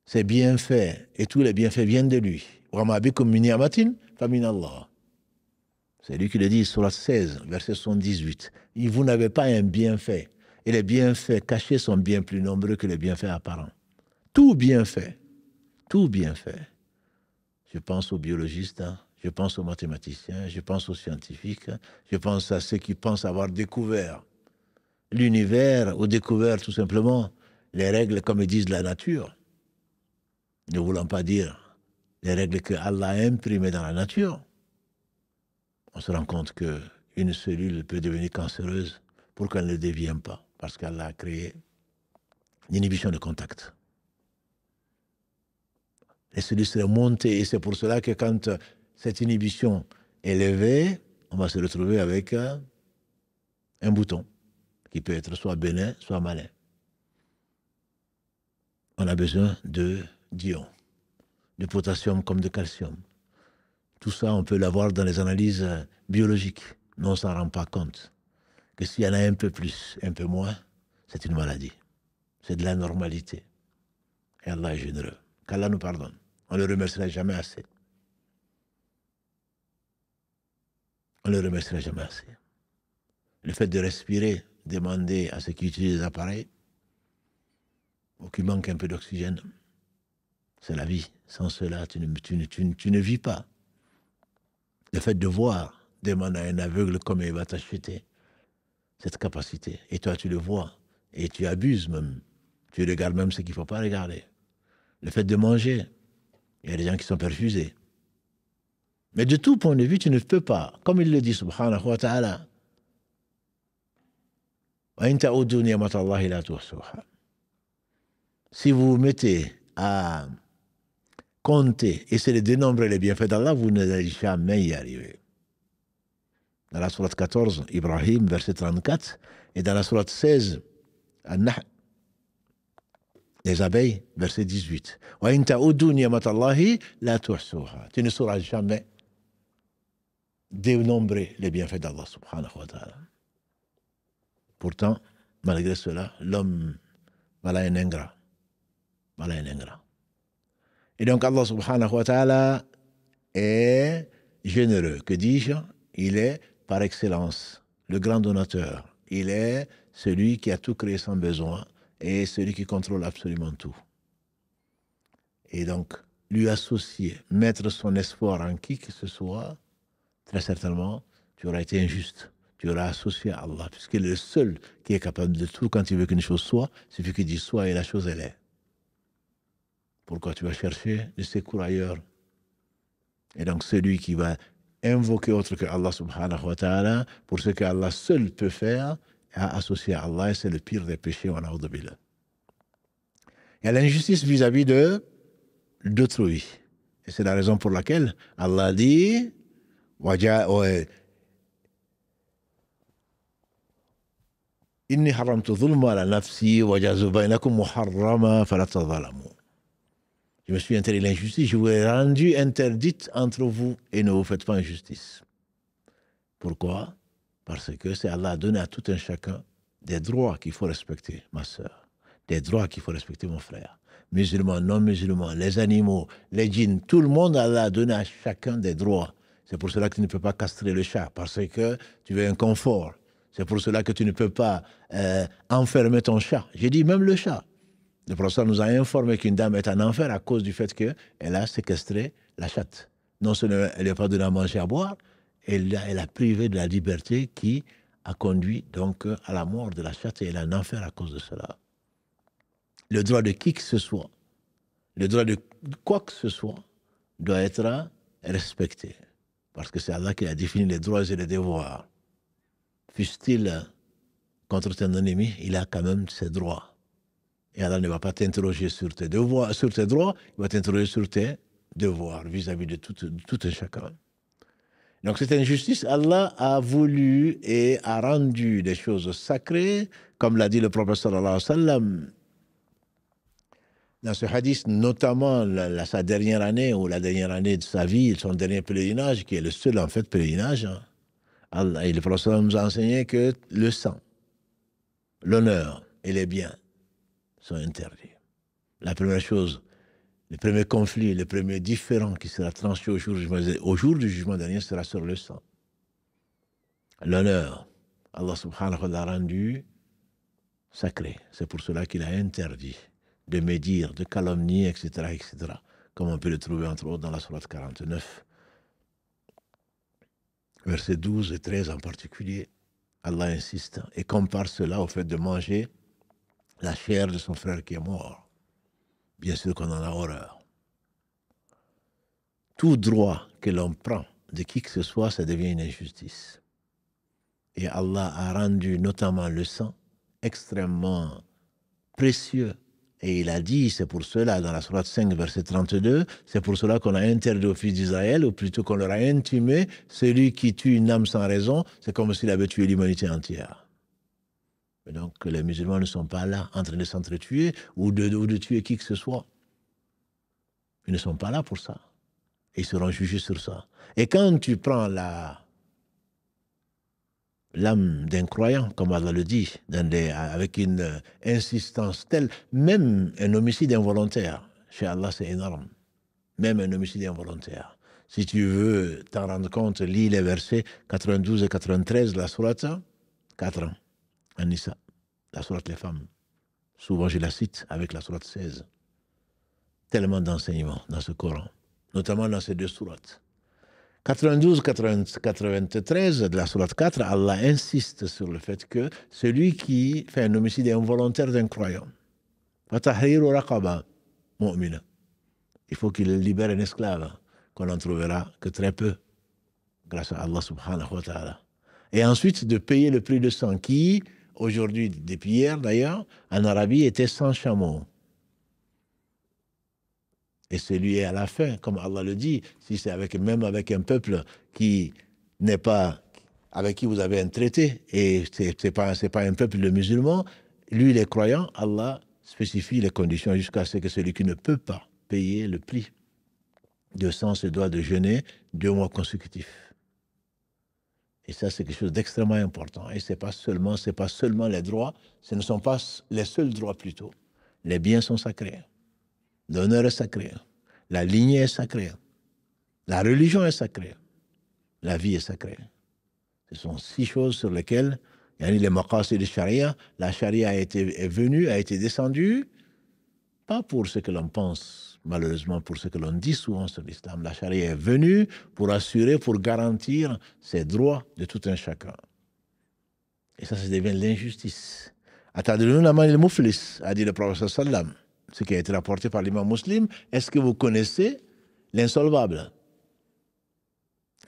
Ses bienfaits et tous les bienfaits viennent de lui. C'est lui qui le dit sur la 16, verset 78. Vous n'avez pas un bienfait. Et les bienfaits cachés sont bien plus nombreux que les bienfaits apparents. Tout bienfait. Je pense aux biologistes, je pense aux mathématiciens, je pense aux scientifiques, je pense à ceux qui pensent avoir découvert l'univers ou découvert tout simplement les règles, comme ils disent, la nature. Ne voulant pas dire les règles que Allah a imprimées dans la nature, on se rend compte qu'une cellule peut devenir cancéreuse pour qu'elle ne devienne pas, parce qu'Allah a créé l'inhibition de contact. Les cellules seraient montées, et c'est pour cela que quand cette inhibition est levée, on va se retrouver avec un bouton qui peut être soit bénin, soit malin. On a besoin d'ions, de potassium comme de calcium. Tout ça, on peut l'avoir dans les analyses biologiques, mais on ne s'en rend pas compte. Que s'il y en a un peu plus, un peu moins, c'est une maladie. C'est de la normalité. Et Allah est généreux. qu'Allah nous pardonne. On ne le remerciera jamais assez. On ne le remerciera jamais assez. Le fait de respirer, demander à ceux qui utilisent les appareils, ou qui manquent un peu d'oxygène, c'est la vie. Sans cela, tu ne vis pas. Le fait de voir, demande à un aveugle comment il va t'acheter cette capacité. Et toi, tu le vois. Et tu abuses même. Tu regardes même ce qu'il ne faut pas regarder. Le fait de manger, il y a des gens qui sont perfusés. Mais de tout point de vue, tu ne peux pas. Comme il le dit, subhanahu wa ta'ala, si vous vous mettez à compter, essayer de dénombrer les bienfaits d'Allah, vous n'allez jamais y arriver. Dans la sourate 14, Ibrahim, verset 34, et dans la sourate 16, An-Nahl, les abeilles, verset 18. Tu ne sauras jamais dénombrer les bienfaits d'Allah, subhanahu wa ta'ala. Pourtant, malgré cela, l'homme, voilà un ingrat. Voilà un ingrat. Et donc, Allah subhanahu wa ta'ala est généreux. Que dis-je? Il est, par excellence, le grand donateur. Il est celui qui a tout créé sans besoin et celui qui contrôle absolument tout. Et donc, lui associer, mettre son espoir en qui que ce soit, très certainement, tu auras été injuste. Tu auras associé à Allah, puisqu'il est le seul qui est capable de tout. Quand il veut qu'une chose soit, il suffit qu'il dise soit et la chose elle est. Pourquoi tu vas chercher le secours ailleurs? Et donc celui qui va invoquer autre que Allah subhanahu wa ta'ala, pour ce que Allah seul peut faire, a associé à Allah, et c'est le pire des péchés, wa na'udhu billah. Il y a l'injustice vis-à-vis d'autrui. Et c'est la raison pour laquelle Allah dit Inni haramtu dhulma ala nafsi wa jazu bainakum muharrama fala tadhalamu. Je me suis interdit l'injustice, je vous ai rendu interdite entre vous et ne vous faites pas injustice. Pourquoi? Parce que c'est Allah a donné à tout un chacun des droits qu'il faut respecter, ma sœur. Des droits qu'il faut respecter, mon frère. Musulmans, non-musulmans, les animaux, les djinns, tout le monde, Allah a donné à chacun des droits. C'est pour cela que tu ne peux pas castrer le chat, parce que tu veux un confort. C'est pour cela que tu ne peux pas enfermer ton chat. J'ai dit même le chat. Le professeur nous a informé qu'une dame est en enfer à cause du fait qu'elle a séquestré la chatte. Non seulement elle n'a pas donné à manger, à boire, elle a privé de la liberté qui a conduit donc à la mort de la chatte, et elle est en enfer à cause de cela. Le droit de qui que ce soit, le droit de quoi que ce soit, doit être respecté. Parce que c'est Allah qui a défini les droits et les devoirs. Fût-il contre ton ennemi, il a quand même ses droits. Et Allah ne va pas t'interroger sur tes devoirs, sur tes droits, il va t'interroger sur tes devoirs vis-à-vis de tout un chacun. Donc cette injustice, Allah a voulu et a rendu des choses sacrées, comme l'a dit le prophète sallallahu alayhi wa sallam. Dans ce hadith, notamment sa dernière année, ou la dernière année de sa vie, son dernier pèlerinage, qui est le seul en fait pèlerinage, Allah, et le prophète nous a enseigné que le sang, l'honneur et les biens sont interdits. La première chose, le premier conflit, le premier différend qui sera tranché au jour du jugement dernier sera sur le sang. L'honneur, Allah subhanahu wa ta'ala l'a rendu sacré. C'est pour cela qu'il a interdit de médire, de calomnier, etc., etc., comme on peut le trouver entre autres dans la sourate 49. Versets 12 et 13 en particulier, Allah insiste et compare cela au fait de manger la chair de son frère qui est mort. Bien sûr qu'on en a horreur. Tout droit que l'on prend de qui que ce soit, ça devient une injustice. Et Allah a rendu notamment le sang extrêmement précieux. Et il a dit, c'est pour cela, dans la sourate 5, verset 32, c'est pour cela qu'on a interdit aux fils d'Israël, ou plutôt qu'on leur a intimé, celui qui tue une âme sans raison, c'est comme s'il avait tué l'humanité entière. Et donc, les musulmans ne sont pas là en train de s'entretuer ou de tuer qui que ce soit. Ils ne sont pas là pour ça. Ils seront jugés sur ça. Et quand tu prends l'âme d'un croyant, comme Allah le dit, avec une insistance telle, même un homicide involontaire, chez Allah, c'est énorme. Même un homicide involontaire. Si tu veux t'en rendre compte, lis les versets 92 et 93 de la sourate 4 An-Nisa, la sourate les femmes. Souvent, je la cite avec la sourate 16. Tellement d'enseignements dans ce Coran, notamment dans ces deux sourates. 92, 93 de la sourate 4, Allah insiste sur le fait que celui qui fait un homicide involontaire d'un croyant, il faut qu'il libère un esclave, qu'on n'en trouvera que très peu, grâce à Allah subhanahu wa ta'ala. Et ensuite, de payer le prix de sang, qui, aujourd'hui, depuis hier d'ailleurs, en Arabie, était 100 chameaux. Et celui à la fin, comme Allah le dit, si c'est même avec un peuple qui n'est pas, avec qui vous avez un traité, et c'est pas un peuple de musulmans, lui, les croyants, Allah spécifie les conditions jusqu'à ce que celui qui ne peut pas payer le prix de sang se doit de jeûner 2 mois consécutifs. Et ça, c'est quelque chose d'extrêmement important. Et c'est pas seulement les droits, ce ne sont pas les seuls droits plutôt. Les biens sont sacrés. L'honneur est sacré. La lignée est sacrée. La religion est sacrée. La vie est sacrée. Ce sont 6 choses sur lesquelles, les maqasid de charia, la charia est venue, a été descendue, pas pour ce que l'on pense, malheureusement pour ce que l'on dit souvent sur l'islam. La charia est venue pour assurer, pour garantir ces droits de tout un chacun. Et ça devient l'injustice. Atadruna man al-muflis, a dit le prophète sallam, ce qui a été rapporté par l'imam muslim. Est-ce que vous connaissez l'insolvable?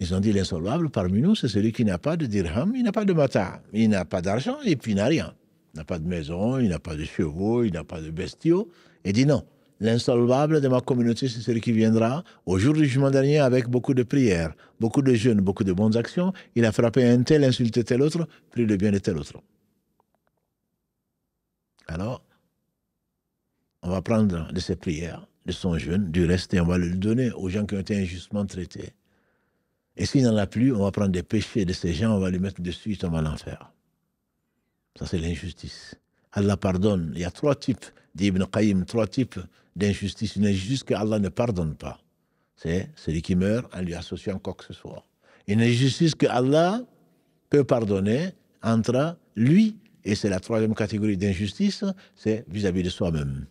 Ils ont dit l'insolvable parmi nous, c'est celui qui n'a pas de dirham, il n'a pas de mata, il n'a pas d'argent et puis il n'a rien. Il n'a pas de maison, il n'a pas de chevaux, il n'a pas de bestiaux. Et dit non, l'insolvable de ma communauté, c'est celui qui viendra au jour du jugement dernier avec beaucoup de prières, beaucoup de jeûnes, beaucoup de bonnes actions. Il a frappé un tel, insulté tel autre, pris le bien de tel autre. Alors, on va prendre de ses prières, de son jeûne, du reste, et on va le donner aux gens qui ont été injustement traités. Et s'il n'en a plus, on va prendre des péchés de ces gens, on va les mettre dessus, ils tombent à l'enfer. Ça, c'est l'injustice. Allah pardonne. Il y a 3 types, dit Ibn Qayyim, 3 types d'injustice. Une injustice qu'Allah ne pardonne pas. C'est celui qui meurt en lui associant quoi que ce soit. Une injustice que Allah peut pardonner entre lui, et c'est la 3e catégorie d'injustice, c'est vis-à-vis de soi-même.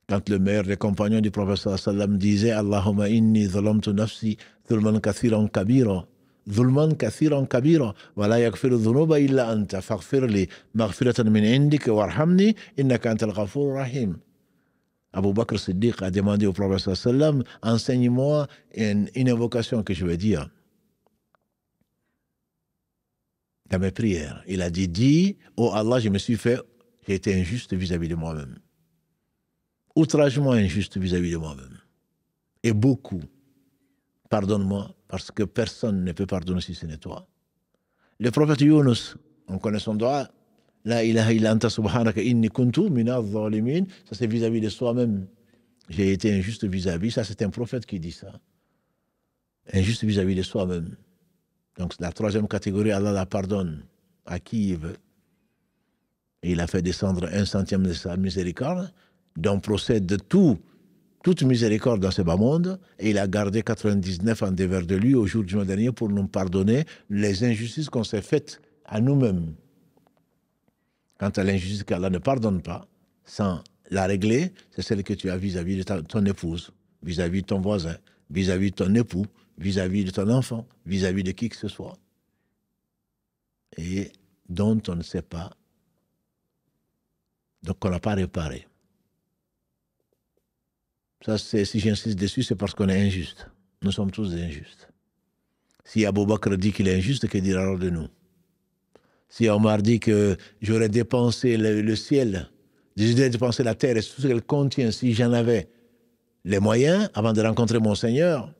Quand le meilleur des compagnons du prophète sallallahu alayhi wa sallam disait Allahumma inni zalamtu nafsi zulman kathiran kabira zulman kathiran kabira wa la yaghfiru dhunuba illa anta faghfir li maghfiratan min indika warhamni innaka antal ghafurur rahim. Abu Bakr Siddiq a demandé au prophète sallallahu alayhi wa sallam, enseigne-moi une invocation que je vais dire dans mes prières. Il a dit, oh Allah, j'ai été injuste vis-à-vis de moi-même. Outragement injuste vis-à-vis de moi-même. Et beaucoup. Pardonne-moi, parce que personne ne peut pardonner si ce n'est toi. Le prophète Yunus, on connaît son doigt, La ilaha illa anta subhanaka inni kuntu minaz zalimin. Ça c'est vis-à-vis de soi-même. J'ai été injuste vis-à-vis. Ça c'est un prophète qui dit ça. Injuste vis-à-vis de soi-même. Donc la 3e catégorie, Allah la pardonne à qui il veut. Et il a fait descendre 1/100 de sa miséricorde, dont procède toute miséricorde dans ce bas monde, et il a gardé 99 en dévers de lui au jour du jour dernier pour nous pardonner les injustices qu'on s'est faites à nous-mêmes. Quant à l'injustice qu'Allah ne pardonne pas, sans la régler, c'est celle que tu as vis-à-vis de ton épouse, vis-à-vis de ton voisin, vis-à-vis de ton époux, vis-à-vis de ton enfant, vis-à-vis de qui que ce soit, et dont on ne sait pas, donc on n'a pas réparé. Ça, si j'insiste dessus, c'est parce qu'on est injuste. Nous sommes tous injustes. Si Abou Bakr dit qu'il est injuste, que dira alors de nous? Si Omar dit que j'aurais dépensé le ciel, j'aurais dépensé la terre et tout ce qu'elle contient, si j'en avais les moyens, avant de rencontrer mon Seigneur,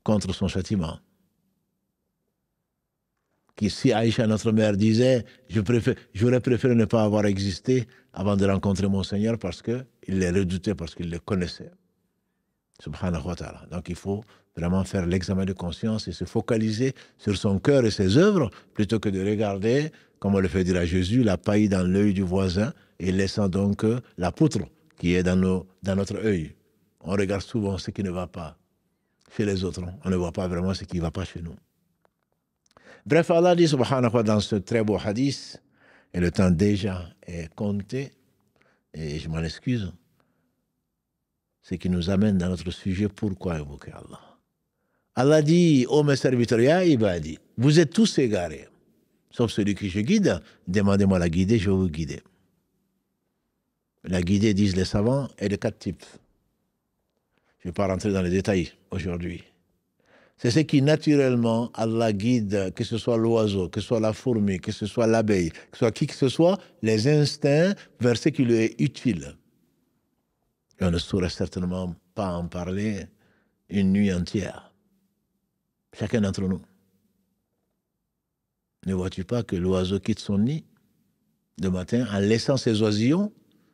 contre son châtiment. Si Aïcha, notre mère, disait j'aurais préféré ne pas avoir existé avant de rencontrer mon Seigneur parce qu'il les redoutait, parce qu'il les connaissait. Subhanahu wa ta'ala. Donc il faut vraiment faire l'examen de conscience et se focaliser sur son cœur et ses œuvres plutôt que de regarder, comme on le fait dire à Jésus, la paille dans l'œil du voisin et laissant donc la poutre qui est dans notre œil. On regarde souvent ce qui ne va pas chez les autres. On ne voit pas vraiment ce qui ne va pas chez nous. Bref, Allah dit subhanahu wa ta'ala dans ce très beau hadith, et le temps déjà est compté, et je m'en excuse, ce qui nous amène dans notre sujet, pourquoi invoquer Allah. Allah dit, ô mes serviteurs, ya ibadi, vous êtes tous égarés, sauf celui que je guide, demandez-moi la guider, je vais vous guider. La guider, disent les savants, est de 4 types. Je ne vais pas rentrer dans les détails aujourd'hui. C'est ce qui, naturellement, Allah guide, que ce soit l'oiseau, que ce soit la fourmi, que ce soit l'abeille, que ce soit qui que ce soit, les instincts vers ce qui lui est utile. Et on ne saurait certainement pas en parler une nuit entière. Chacun d'entre nous. Ne vois-tu pas que l'oiseau quitte son nid le matin en laissant ses oisillons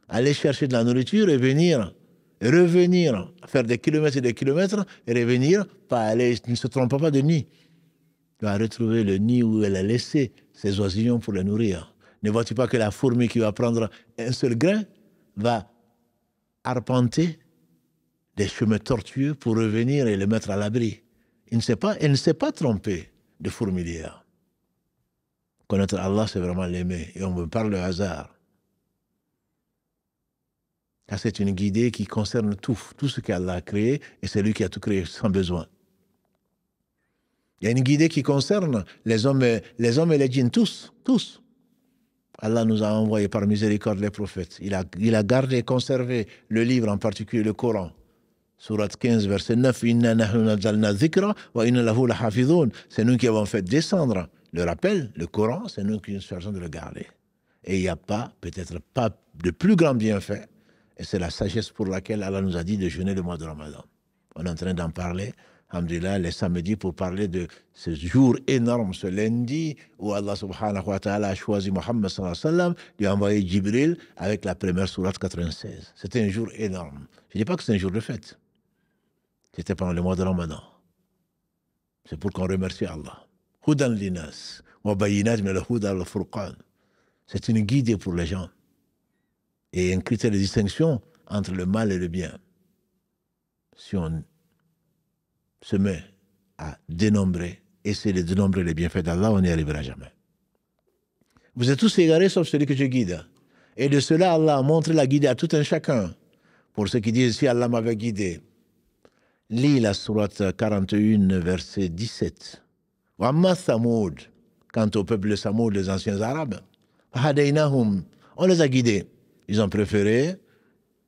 aller chercher de la nourriture et revenir, faire des kilomètres et des kilomètres et revenir, pas aller, ne se trompe pas de nid. Il va retrouver le nid où elle a laissé ses oisillons pour les nourrir. Ne vois-tu pas que la fourmi qui va prendre un seul grain va arpenter des chemins tortueux pour revenir et le mettre à l'abri? Elle ne s'est pas trompée de fourmilière. Connaître Allah, c'est vraiment l'aimer. Et on me parle le hasard. Ça, c'est une guidée qui concerne tout ce qu'Allah a créé, et c'est lui qui a tout créé sans besoin. Il y a une guidée qui concerne les hommes et les djinns, tous. Allah nous a envoyé par miséricorde les prophètes. Il a gardé et conservé le livre, en particulier le Coran. Surat 15, verset 9, Inna nahnu nazzalna dhikra wa inna lahu lahafidhun. C'est nous qui avons fait descendre le rappel, le Coran, c'est nous qui nous chargeons de le garder. Et il n'y a peut-être pas de plus grand bienfait. Et c'est la sagesse pour laquelle Allah nous a dit de jeûner le mois de Ramadan. On est en train d'en parler, alhamdulillah, les samedis pour parler de ce jour énorme, ce lundi, où Allah subhanahu wa ta'ala a choisi Muhammad sallallahu alayhi wa sallam, lui a envoyé Jibril avec la première sourate 96. C'était un jour énorme. Je ne dis pas que c'est un jour de fête. C'était pendant le mois de Ramadan. C'est pour qu'on remercie Allah. Hudan linas, wa bayinat min al-huda al-furqan. C'est une guidée pour les gens. Et un critère de distinction entre le mal et le bien. Si on se met à essayer de dénombrer les bienfaits d'Allah, on n'y arrivera jamais. Vous êtes tous égarés sauf celui que je guide. Et de cela, Allah a montré la guidée à tout un chacun. Pour ceux qui disent, si Allah m'avait guidé, lis la sourate 41, verset 17. Wa amma Thamoud, quant au peuple de Thamoud, les anciens Arabes, on les a guidés. Ils ont préféré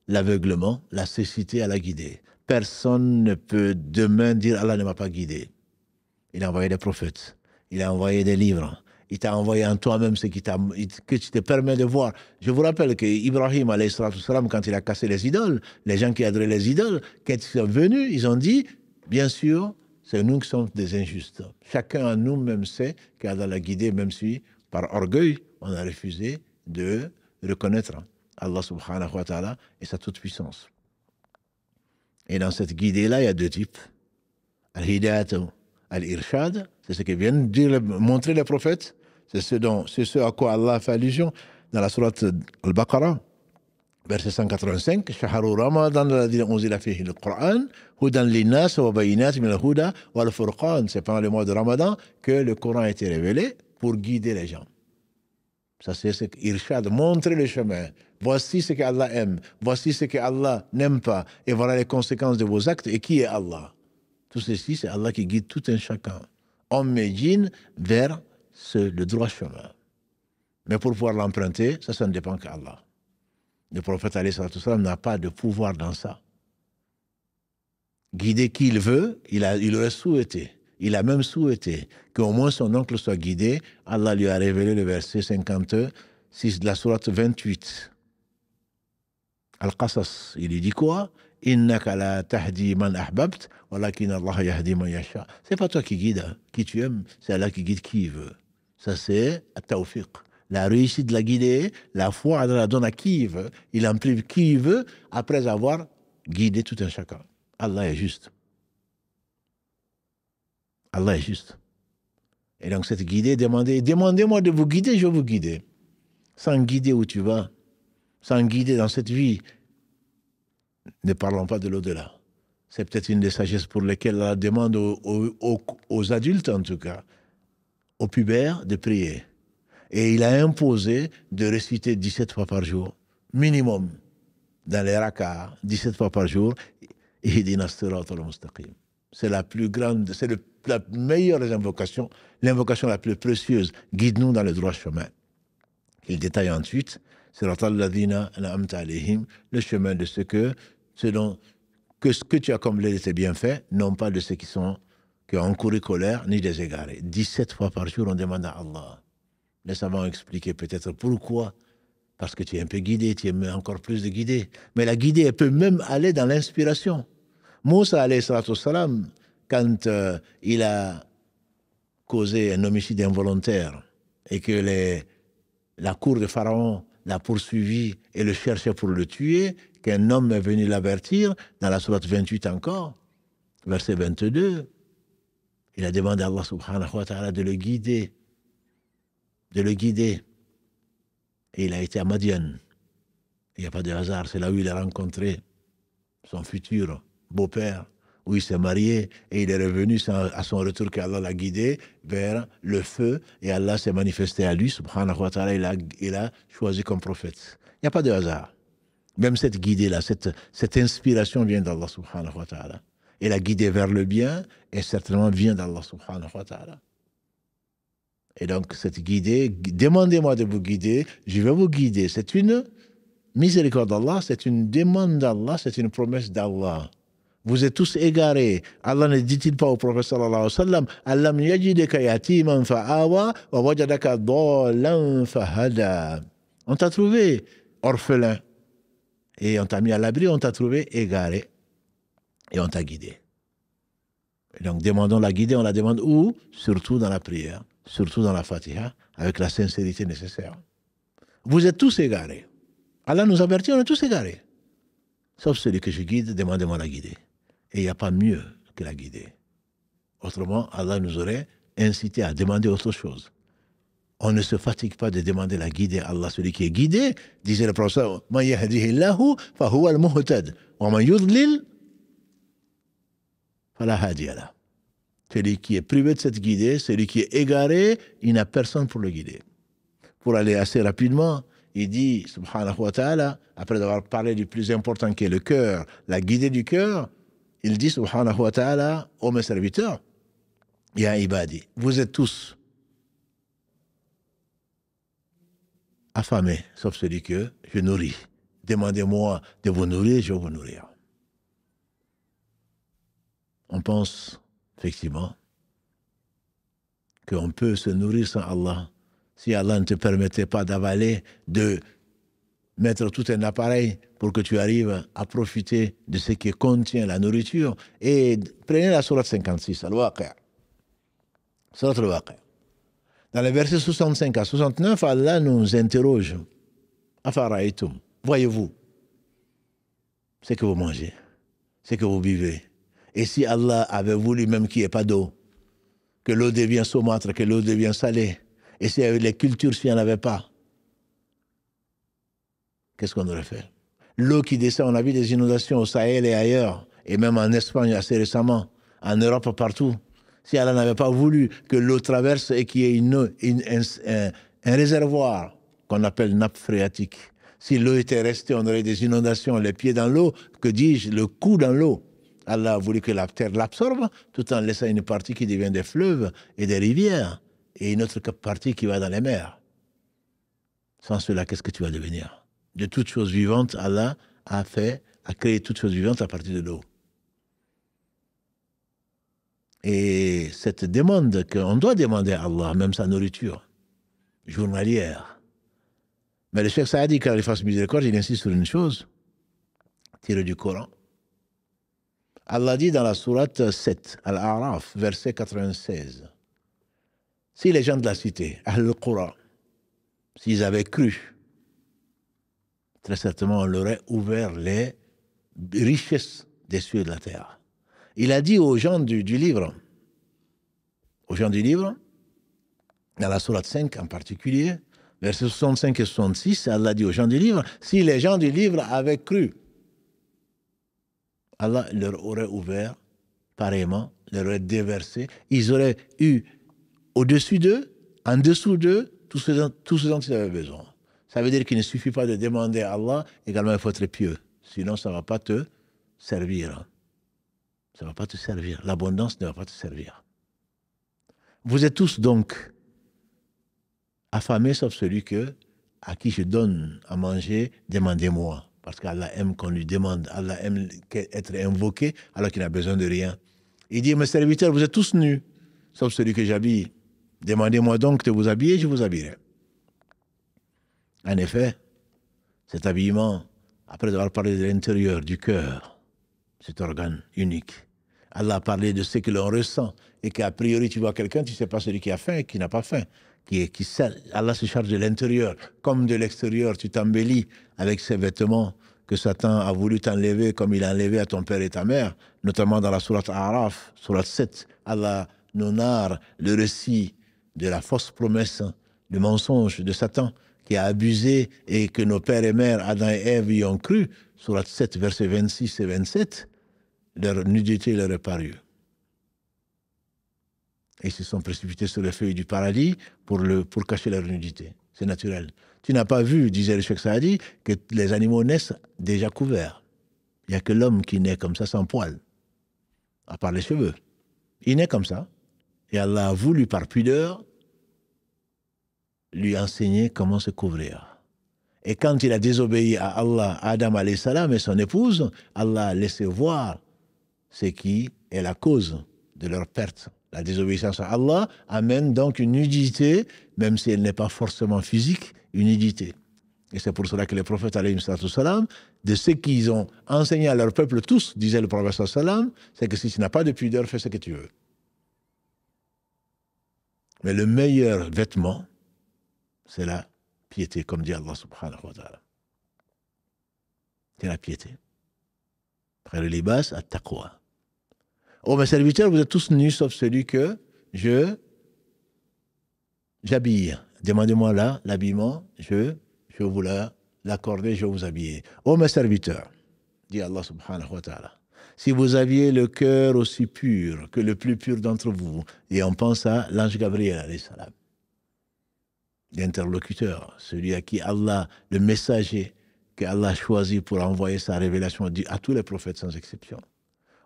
l'aveuglement, la cécité à la guidée. Personne ne peut demain dire Allah ne m'a pas guidé. Il a envoyé des prophètes, il a envoyé des livres, il t'a envoyé en toi-même ce que tu te permets de voir. Je vous rappelle qu'Ibrahim, quand il a cassé les idoles, les gens qui adoraient les idoles, quand ils sont venus, ils ont dit, bien sûr, c'est nous qui sommes des injustes. Chacun en nous-mêmes sait qu'Allah l'a guidé, même si, par orgueil, on a refusé de reconnaître Allah subhanahu wa ta'ala et sa toute-puissance. Et dans cette guidée-là, il y a 2 types. Al-Hidayat al-Irshad, c'est ce que viennent montrer les prophètes. C'est ce à quoi Allah fait allusion dans la sourate Al-Baqarah, verset 185. Shahru Ramadan alladhi unzila fihi al-Qur'an, hudan linnas wa bayinat min al-huda wal furqan. C'est pendant le mois de Ramadan que le Coran a été révélé pour guider les gens. Ça, c'est ce qu'Irshad, montrer le chemin. Voici ce qu'Allah aime. Voici ce qu'Allah n'aime pas. Et voilà les conséquences de vos actes. Et qui est Allah? Tout ceci, c'est Allah qui guide tout un chacun, homme et djinn, vers le droit chemin. Mais pour pouvoir l'emprunter, ça ne dépend qu'Allah. Le prophète alayhi salatu wassalam n'a pas de pouvoir dans ça. Guider qui il veut, il aurait souhaité. Il a même souhaité qu'au moins son oncle soit guidé. Allah lui a révélé le verset 56 de la sourate 28. Al-Qasas, il lui dit quoi? Innaka la tahdi man ahbabt, walakin Allah yahdi man yasha. C'est pas toi qui guide, hein, qui tu aimes, c'est Allah qui guide qui il veut. Ça, c'est at-tawfiq. La réussite de la guidée, la foi, Allah la donne à qui il veut. Il en prive qui il veut, après avoir guidé tout un chacun. Allah est juste. Allah est juste. Et donc cette guidée, demandez-moi de vous guider, je vais vous guider. Sans guider où tu vas, sans guider dans cette vie, Ne parlons pas de l'au-delà. C'est peut-être une des sagesses pour lesquelles Allah demande aux adultes, en tout cas, aux pubères, de prier. Et il a imposé de réciter 17 fois par jour, minimum, dans les rak'ah, 17 fois par jour, Ihdina as-sirata al-mustaqim. C'est la plus grande, c'est la meilleure des invocations, l'invocation la plus précieuse. Guide-nous dans le droit chemin. Il détaille ensuite, sirata alladhina an'amta alayhim, le chemin de ceux que ce que tu as comblé de tes bienfaits, non pas de ceux qui ont encouru colère, ni des égarés. 17 fois par jour, on demande à Allah. Les savants ont expliqué peut-être pourquoi. Parce que tu es un peu guidé, tu aimes encore plus de guider. Mais la guidée, elle peut même aller dans l'inspiration. Moussa, alayhi salatu wassalam, quand il a causé un homicide involontaire et que la cour de Pharaon l'a poursuivi et le cherchait pour le tuer, qu'un homme est venu l'avertir, dans la sourate 28 encore, verset 22, il a demandé à Allah subhanahu wa ta'ala de le guider. De le guider. Et il a été à Madian. Il n'y a pas de hasard, c'est là où il a rencontré son futur beau-père, où il s'est marié, et il est revenu à son retour qu'Allah l'a guidé vers le feu, et Allah s'est manifesté à lui, subhanahu wa ta'ala, il a choisi comme prophète. Il n'y a pas de hasard. Même cette guidée-là, cette inspiration vient d'Allah subhanahu wa ta'ala. Et la guidée vers le bien, et certainement vient d'Allah subhanahu wa ta'ala. Et donc, cette guidée, demandez-moi de vous guider, je vais vous guider. C'est une miséricorde d'Allah, c'est une demande d'Allah, c'est une promesse d'Allah. Vous êtes tous égarés. Allah ne dit-il pas au prophète sallallahu alayhi wa sallam, Allam yajidaka yatiman fa'awa wa wajadaka dhallan fahada. On t'a trouvé orphelin et on t'a mis à l'abri, on t'a trouvé égaré et on t'a guidé. Et donc, demandons la guidée, on la demande où? Surtout dans la prière, surtout dans la Fatiha, avec la sincérité nécessaire. Vous êtes tous égarés. Allah nous avertit, on est tous égarés. Sauf celui que je guide, demandez-moi la guider. Et il n'y a pas mieux que la guider. Autrement, Allah nous aurait incité à demander autre chose. On ne se fatigue pas de demander la guidée à Allah. Celui qui est guidé, disait le prophète, Man yahdihillahu fahuwa al-muhtad, wa man yudlil fala hadiya lahu. Celui qui est privé de cette guidée, celui qui est égaré, il n'a personne pour le guider. Pour aller assez rapidement, il dit, subhanahu wa ta'ala, après avoir parlé du plus important qui est le cœur, la guidée du cœur, il dit, subhanahu wa ta'ala, ô mes serviteurs, ya ibadi, vous êtes tous affamés, sauf celui que je nourris. Demandez-moi de vous nourrir, je vais vous nourrir. On pense, effectivement, qu'on peut se nourrir sans Allah. Si Allah ne te permettait pas d'avaler, de mettre tout un appareil pour que tu arrives à profiter de ce qui contient la nourriture. Et prenez la sourate 56, Al-Waqi'. Sourate Al-Waqi'. Dans les versets 65 à 69, Allah nous interroge. Afara'aytum, voyez-vous ce que vous mangez, ce que vous vivez. Et si Allah avait voulu même qu'il n'y ait pas d'eau, que l'eau devienne saumâtre, que l'eau devienne salée, et si les cultures, s'il n'y en avait pas, qu'est-ce qu'on aurait fait? L'eau qui descend, on a vu des inondations au Sahel et ailleurs, et même en Espagne assez récemment, en Europe partout. Si Allah n'avait pas voulu que l'eau traverse et qu'il y ait un réservoir qu'on appelle nappe phréatique, si l'eau était restée, on aurait des inondations, les pieds dans l'eau, que dis-je, le cou dans l'eau. Allah a voulu que la terre l'absorbe, tout en laissant une partie qui devient des fleuves et des rivières, et une autre partie qui va dans les mers. Sans cela, qu'est-ce que tu vas devenir? De toutes choses vivantes, Allah a créé toutes choses vivantes à partir de l'eau. Et cette demande qu'on doit demander à Allah, même sa nourriture journalière. Mais le Cheikh Saadi, quand il fasse miséricorde, il insiste sur une chose, tirée du Coran. Allah dit dans la sourate 7, Al-A'raf, verset 96, si les gens de la cité, Ahl-Qura, s'ils avaient cru, très certainement on leur aurait ouvert les richesses des cieux et de la terre. Il a dit aux gens du livre, dans la sourate 5 en particulier, versets 65 et 66, Allah dit aux gens du livre, si les gens du livre avaient cru, Allah leur aurait ouvert pareillement, leur aurait déversé. Ils auraient eu au-dessus d'eux, en dessous d'eux, tout ce dont ils avaient besoin. Ça veut dire qu'il ne suffit pas de demander à Allah, également il faut être pieux. Sinon, ça ne va pas te servir. Ça ne va pas te servir. L'abondance ne va pas te servir. Vous êtes tous donc affamés, sauf celui à qui je donne à manger, demandez-moi. Parce qu'Allah aime qu'on lui demande, Allah aime être invoqué alors qu'il n'a besoin de rien. Il dit, mes serviteurs, vous êtes tous nus, sauf celui que j'habille. Demandez-moi donc de vous habiller, je vous habillerai. En effet, cet habillement, après avoir parlé de l'intérieur, du cœur, cet organe unique, Allah a parlé de ce que l'on ressent et qu'a priori tu vois quelqu'un, tu ne sais pas celui qui a faim et qui n'a pas faim. Allah se charge de l'intérieur. Comme de l'extérieur, tu t'embellis avec ces vêtements que Satan a voulu t'enlever comme il a enlevé à ton père et ta mère, notamment dans la sourate Araf, sourate 7. Allah nous narre le récit de la fausse promesse, le mensonge de Satan qui a abusé et que nos pères et mères, Adam et Ève, y ont cru. Sourate 7, versets 26 et 27, leur nudité leur est parue. Et ils se sont précipités sur les feuilles du paradis pour cacher leur nudité. C'est naturel. Tu n'as pas vu, disait le Cheikh Saadi, que les animaux naissent déjà couverts. Il n'y a que l'homme qui naît comme ça, sans poils, à part les cheveux. Il naît comme ça. Et Allah a voulu, par pudeur, lui enseigner comment se couvrir. Et quand il a désobéi à Allah, Adam alayhi salam et son épouse, Allah a laissé voir ce qui est la cause de leur perte. La désobéissance à Allah amène donc une nudité, même si elle n'est pas forcément physique, une nudité. Et c'est pour cela que les prophètes, alayhi salam, de ce qu'ils ont enseigné à leur peuple, tous, disait le prophète salam, c'est que si tu n'as pas de pudeur, fais ce que tu veux. Mais le meilleur vêtement, c'est la piété, comme dit Allah subhanahu wa ta'ala. C'est la piété. Après le libas, at-taqwa. Oh, mes serviteurs, vous êtes tous nus, sauf celui que j'habille. Demandez-moi là, l'habillement, je vous l'accorder, je vais vous habiller. Oh, mes serviteurs, dit Allah subhanahu wa ta'ala, si vous aviez le cœur aussi pur que le plus pur d'entre vous, et on pense à l'ange Gabriel, alayhi salam, l'interlocuteur, celui à qui Allah, le messager qu'Allah a choisi pour envoyer sa révélation à tous les prophètes sans exception.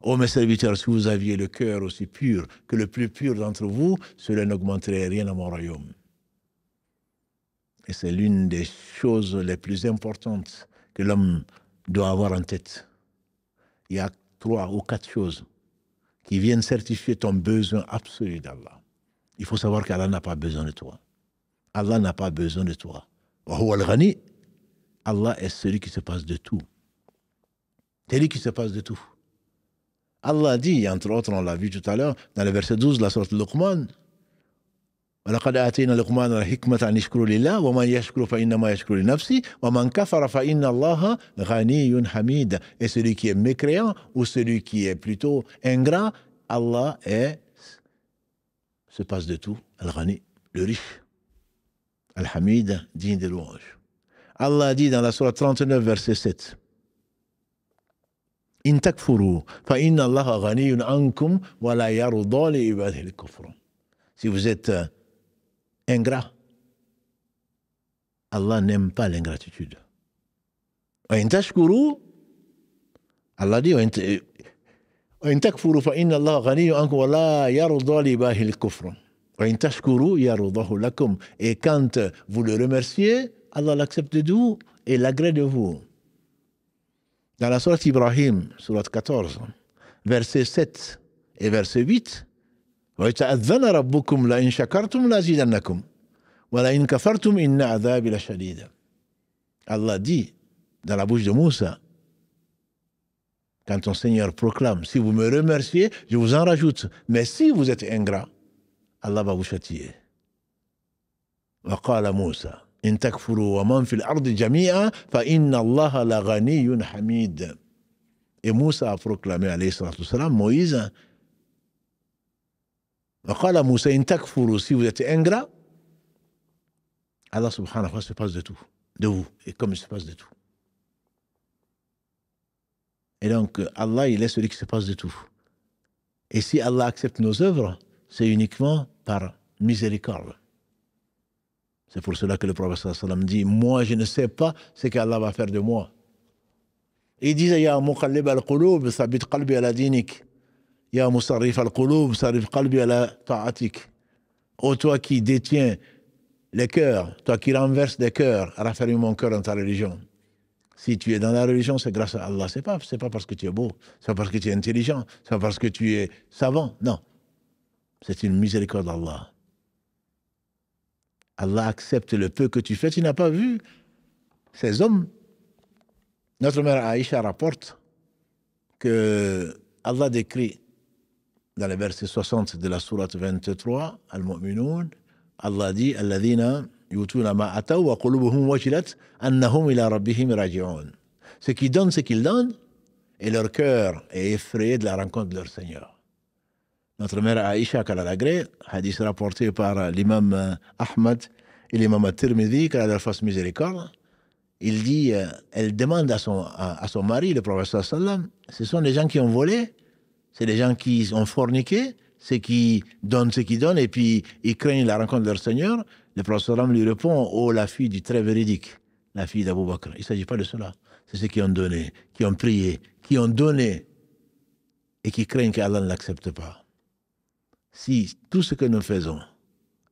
Ô mes serviteurs, si vous aviez le cœur aussi pur que le plus pur d'entre vous, cela n'augmenterait rien à mon royaume. Et c'est l'une des choses les plus importantes que l'homme doit avoir en tête. Il y a 3 ou 4 choses qui viennent certifier ton besoin absolu d'Allah. Il faut savoir qu'Allah n'a pas besoin de toi. Allah n'a pas besoin de toi. Allah est celui qui se passe de tout. C'est lui qui se passe de tout. Allah dit, entre autres, on l'a vu tout à l'heure, dans le verset 12 de la sourate Luqman, وَلَقَدْ آتَيْنَا لُقْمَانَ الْحِكْمَةَ أَنِ اشْكُرْ لِلَّهِ وَمَنْ يَشْكُرْ فَإِنَّمَا يَشْكُرُ لِنَفْسِهِ وَمَنْ كَفَرَ فَإِنَّ اللَّهَ غَنِيٌّ حَمِيدٌ. Et celui qui est mécréant ou celui qui est plutôt ingrat, Allah se passe de tout. Al-Ghani, le riche. Al-Hamid, digne de louange. Allah dit dans la sourate 39, verset 7, In takfuru, fa inna Allah ghaniyun ankum wa la yarda li ibadihi al-kufr. Si vous êtes ingrat, Allah n'aime pas l'ingratitude. Wa in tashkuru, Allah dit, wa in takfuru fa inna Allah ghaniyun ankum wa la yarda li ibadihi al-kufr. Wa in tashkuru yardahu lakum. Et quand vous le remerciez, Allah l'accepte de vous et l'agrée de vous. Dans la sourate Ibrahim, sourate 14, verset 7 et verset 8, وَيَتَأَذَّنَ رَبُّكُمْ لَإِنْ شَكَرْتُمْ لَأَزِيدَنَّكُمْ وَلَإِنْ كَفَرْتُمْ إِنَّ عَذَابِي لَشَدِيدٌ. Allah dit dans la bouche de Moussa, quand ton Seigneur proclame, si vous me remerciez, je vous en rajoute. Mais si vous êtes ingrat, Allah va vous châtier. وَقَالَ مُوسَى إن تكفروا ومن في الأرض جميعا فإن الله لغني حميد. Et Moussa a proclamé, alayhi salatu salam, Moïse, وقال موسى إن تكفروا, si vous êtes ingrat, Allah subhanahu wa ta'ala se passe de tout, de vous, et comme il se passe de tout. Et donc, Allah, il est celui qui se passe de tout. Et si Allah accepte nos œuvres, c'est uniquement par miséricorde. C'est pour cela que le prophète sallallahu alayhi wa sallam dit, moi, je ne sais pas ce qu'Allah va faire de moi. Il disait, Ya muqallib al-qulub, thabit qalbi ala dinik. Ya musarrif al-qulub, sarrif qalbi ala ta'atik. Ô toi qui détiens les cœurs, toi qui renverses les cœurs, raffermis mon cœur dans ta religion. Si tu es dans la religion, c'est grâce à Allah. C'est pas parce que tu es beau, c'est pas parce que tu es intelligent, c'est pas parce que tu es savant. Non. C'est une miséricorde d'Allah. Allah accepte le peu que tu fais. Tu n'as pas vu ces hommes. Notre mère Aïcha rapporte que Allah décrit dans le verset 60 de la sourate 23, Al-Mu'minun, Allah dit, Alladhina yutuna ma ataw wa qulubuhum wajilat annahum ila rabbihim raji'un. Ceux qui donnent ce qu'ils donnent et leur cœur est effrayé de la rencontre de leur Seigneur. Notre mère Aïcha, qu'Allah l'agrée, hadith rapporté par l'imam Ahmad et l'imam At-Tirmidhi, qu'Allah leur fasse miséricorde, il dit, elle demande à son mari, le prophète sallam, ce sont des gens qui ont volé, c'est des gens qui ont forniqué, ceux qui donnent ce qu'ils donnent et puis ils craignent la rencontre de leur Seigneur. Le prophète sallam lui répond, oh la fille du très véridique, la fille d'Abou Bakr. Il ne s'agit pas de cela. C'est ceux qui ont donné, qui ont prié, qui ont donné et qui craignent qu'Allah ne l'accepte pas. Si tout ce que nous faisons,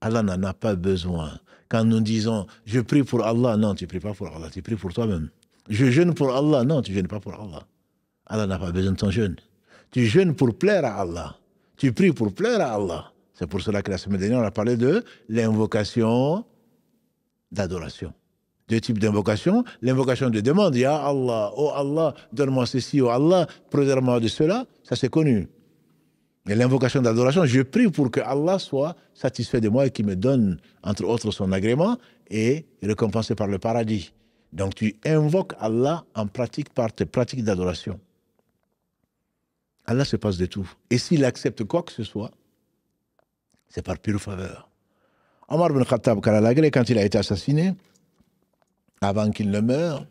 Allah n'en a pas besoin. Quand nous disons, je prie pour Allah, non, tu ne pries pas pour Allah, tu pries pour toi-même. Je jeûne pour Allah, non, tu ne jeûnes pas pour Allah. Allah n'a pas besoin de ton jeûne. Tu jeûnes pour plaire à Allah. Tu pries pour plaire à Allah. C'est pour cela que la semaine dernière, on a parlé de l'invocation d'adoration. Deux types d'invocation. L'invocation de demande, Ya Allah, oh Allah, donne-moi ceci, oh Allah, préserve-moi de cela. Ça, c'est connu. Et l'invocation d'adoration, je prie pour que Allah soit satisfait de moi et qu'il me donne, entre autres, son agrément et récompensé par le paradis. Donc tu invoques Allah en pratique par tes pratiques d'adoration. Allah se passe de tout. Et s'il accepte quoi que ce soit, c'est par pure faveur. Omar ibn Khattab, quand il a été assassiné, avant qu'il ne meure,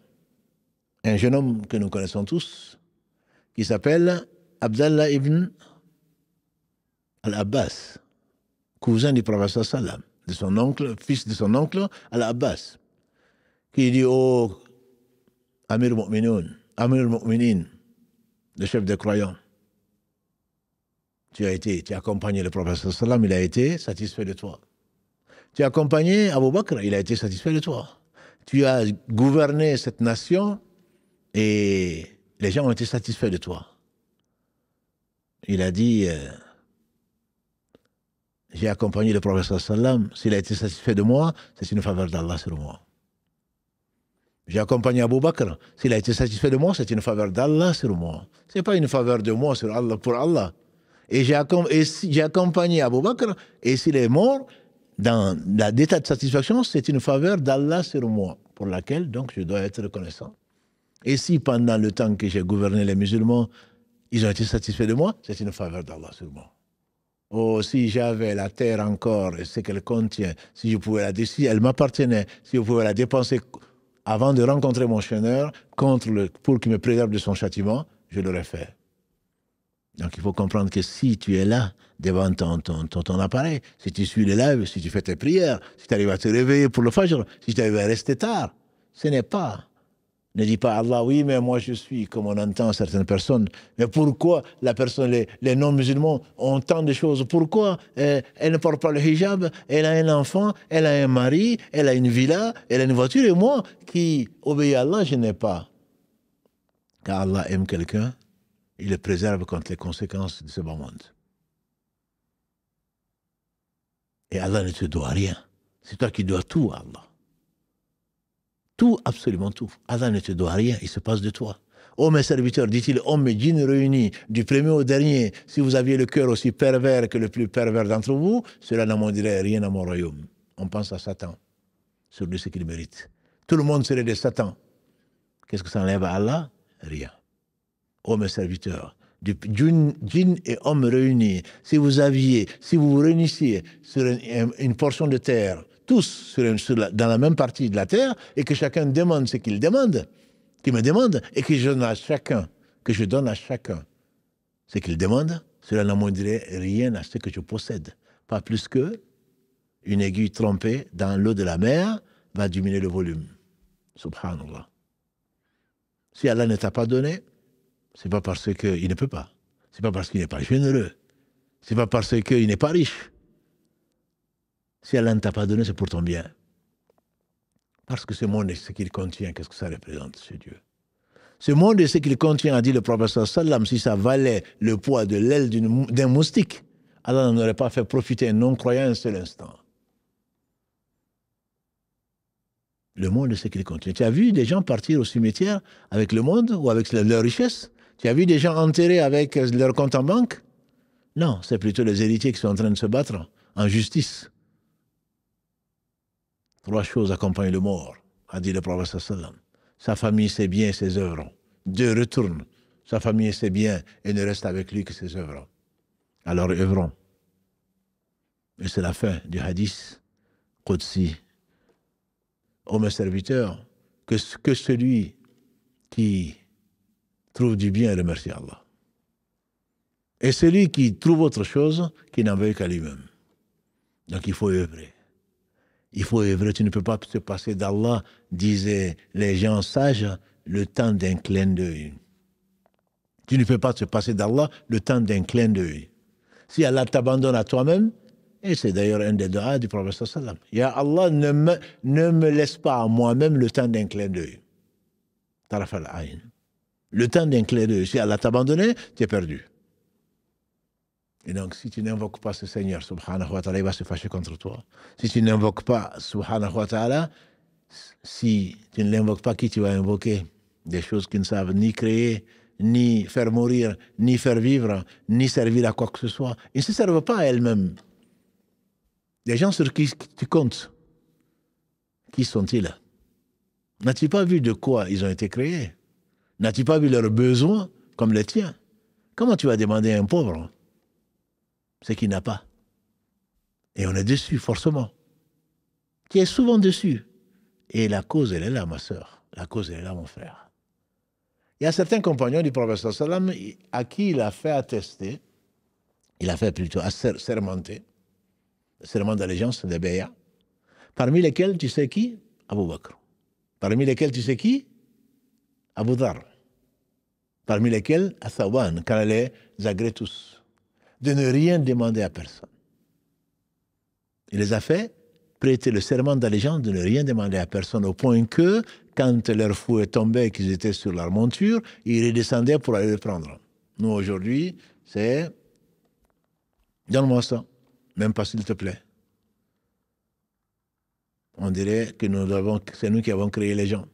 un jeune homme que nous connaissons tous, qui s'appelle Abdallah ibn Al-Abbas, cousin du prophète sallam, de son oncle, fils de son oncle Al-Abbas, qui dit au Amir al-Mu'minin, le chef des croyants, tu as accompagné le prophète sallam, il a été satisfait de toi. Tu as accompagné Abu Bakr, il a été satisfait de toi. Tu as gouverné cette nation et les gens ont été satisfaits de toi. Il a dit, j'ai accompagné le prophète sallam, s'il a été satisfait de moi, c'est une faveur d'Allah sur moi. J'ai accompagné Abu Bakr, s'il a été satisfait de moi, c'est une faveur d'Allah sur moi. Ce n'est pas une faveur de moi sur Allah, pour Allah. Et j'ai accompagné Abu Bakr, et s'il est mort, dans l'état de satisfaction, c'est une faveur d'Allah sur moi, pour laquelle donc je dois être reconnaissant. Et si pendant le temps que j'ai gouverné les musulmans, ils ont été satisfaits de moi, c'est une faveur d'Allah sur moi. Oh, si j'avais la terre encore et ce qu'elle contient, si je pouvais si elle m'appartenait, si je pouvais la dépenser avant de rencontrer mon Seigneur pour qu'il me préserve de son châtiment, je l'aurais fait. Donc il faut comprendre que si tu es là, devant ton appareil, si tu suis les lives, si tu fais tes prières, si tu arrives à te réveiller pour le Fajr, si tu arrives à rester tard, ce n'est pas. Ne dis pas Allah, oui, mais moi je suis, comme on entend certaines personnes. Mais pourquoi les non-musulmans ont tant de choses? Pourquoi elle ne porte pas le hijab? Elle a un enfant, elle a un mari, elle a une villa, elle a une voiture, et moi qui obéis à Allah, je n'ai pas. Car Allah aime quelqu'un, il le préserve contre les conséquences de ce bas monde. Et Allah ne te doit rien. C'est toi qui dois tout à Allah. Tout, absolument tout. Allah ne te doit rien, il se passe de toi. Ô mes serviteurs, dit-il, hommes et djinns réunis, du premier au dernier, si vous aviez le cœur aussi pervers que le plus pervers d'entre vous, cela n'amenderait rien à mon royaume. On pense à Satan, sur ce qu'il mérite. Tout le monde serait de Satan. Qu'est-ce que ça enlève à Allah? Rien. Ô mes serviteurs, du djinns et hommes réunis, si vous vous réunissiez sur une portion de terre, tous dans la même partie de la terre, et que chacun demande ce qu'il demande, qui me demande, et que je donne à chacun que je donne à chacun ce qu'il demande, cela n'amoindrait rien à ce que je possède. Pas plus que une aiguille trempée dans l'eau de la mer va diminuer le volume. Subhanallah. Si Allah ne t'a pas donné, c'est pas parce qu'il ne peut pas. C'est pas parce qu'il n'est pas généreux. C'est pas parce qu'il n'est pas riche. Si Allah ne t'a pas donné, c'est pour ton bien. Parce que ce monde et ce qu'il contient, qu'est-ce que ça représente, ce Dieu? Ce monde et ce qu'il contient, a dit le prophète sallam, si ça valait le poids de l'aile d'un moustique, Allah n'en aurait pas fait profiter un non-croyant un seul instant. Le monde et ce qu'il contient. Tu as vu des gens partir au cimetière avec le monde ou avec leur richesse? Tu as vu des gens enterrés avec leur compte en banque? Non, c'est plutôt les héritiers qui sont en train de se battre en justice. 3 choses accompagnent le mort, a dit le prophète sallam. Sa famille, ses biens et ses œuvres. Dieu retourne sa famille et ses biens et ne reste avec lui que ses œuvres. Alors œuvrons. Et c'est la fin du hadith Qudsi. Ô mes serviteurs, que celui qui trouve du bien remercie Allah. Et celui qui trouve autre chose, qui n'en veut qu'à lui-même. Donc il faut œuvrer. Il faut œuvrer, tu ne peux pas te passer d'Allah, disaient les gens sages, le temps d'un clin d'œil. Tu ne peux pas te passer d'Allah le temps d'un clin d'œil. Si Allah t'abandonne à toi-même, et c'est d'ailleurs un des doigts du prophète sallam, Ya Allah, ne me laisse pas à moi-même le temps d'un clin d'œil. Taraf al-ayn. Le temps d'un clin d'œil. Si Allah t'a abandonné, tu es perdu. Et donc, si tu n'invoques pas ce Seigneur, subhanahu wa ta'ala, il va se fâcher contre toi. Si tu n'invoques pas, subhanahu wa ta'ala, si tu ne l'invoques pas, qui tu vas invoquer? Des choses qui ne savent ni créer, ni faire mourir, ni faire vivre, ni servir à quoi que ce soit. Ils ne se servent pas à elles-mêmes. Les gens sur qui tu comptes, qui sont-ils? N'as-tu pas vu de quoi ils ont été créés? N'as-tu pas vu leurs besoins comme les tiens? Comment tu vas demander à un pauvre ce qu'il n'a pas? Et on est dessus, forcément. Tu es souvent dessus. Et la cause, elle est là, ma sœur. La cause, elle est là, mon frère. Il y a certains compagnons du prophète sallam à qui il a fait attester, il a fait plutôt sermenter, serment d'allégeance, de Béya, parmi lesquels, tu sais qui? Abu Bakr. Parmi lesquels, tu sais qui? Abu Dhar. Parmi lesquels, Athawan, car elle les agrée tous. De ne rien demander à personne. Il les a fait prêter le serment d'allégeance de ne rien demander à personne, au point que, quand leur fouet tombait et qu'ils étaient sur leur monture, ils redescendaient pour aller le prendre. Nous, aujourd'hui, c'est « donne-moi ça, même pas s'il te plaît ». On dirait que c'est nous qui avons créé les gens.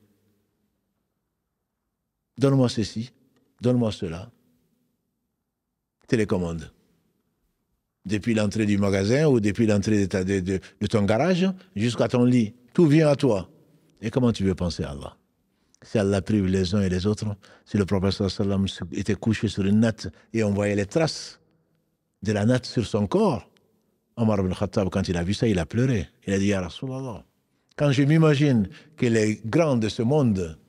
Donne-moi ceci, donne-moi cela. Télécommande. Depuis l'entrée du magasin ou depuis l'entrée de ton garage jusqu'à ton lit. Tout vient à toi. Et comment tu veux penser à Allah? Si Allah prive les uns et les autres, si le prophète sallam était couché sur une natte et on voyait les traces de la natte sur son corps, Omar ibn Khattab, quand il a vu ça, il a pleuré. Il a dit, Ya Rasulallah, quand je m'imagine que les grands de ce monde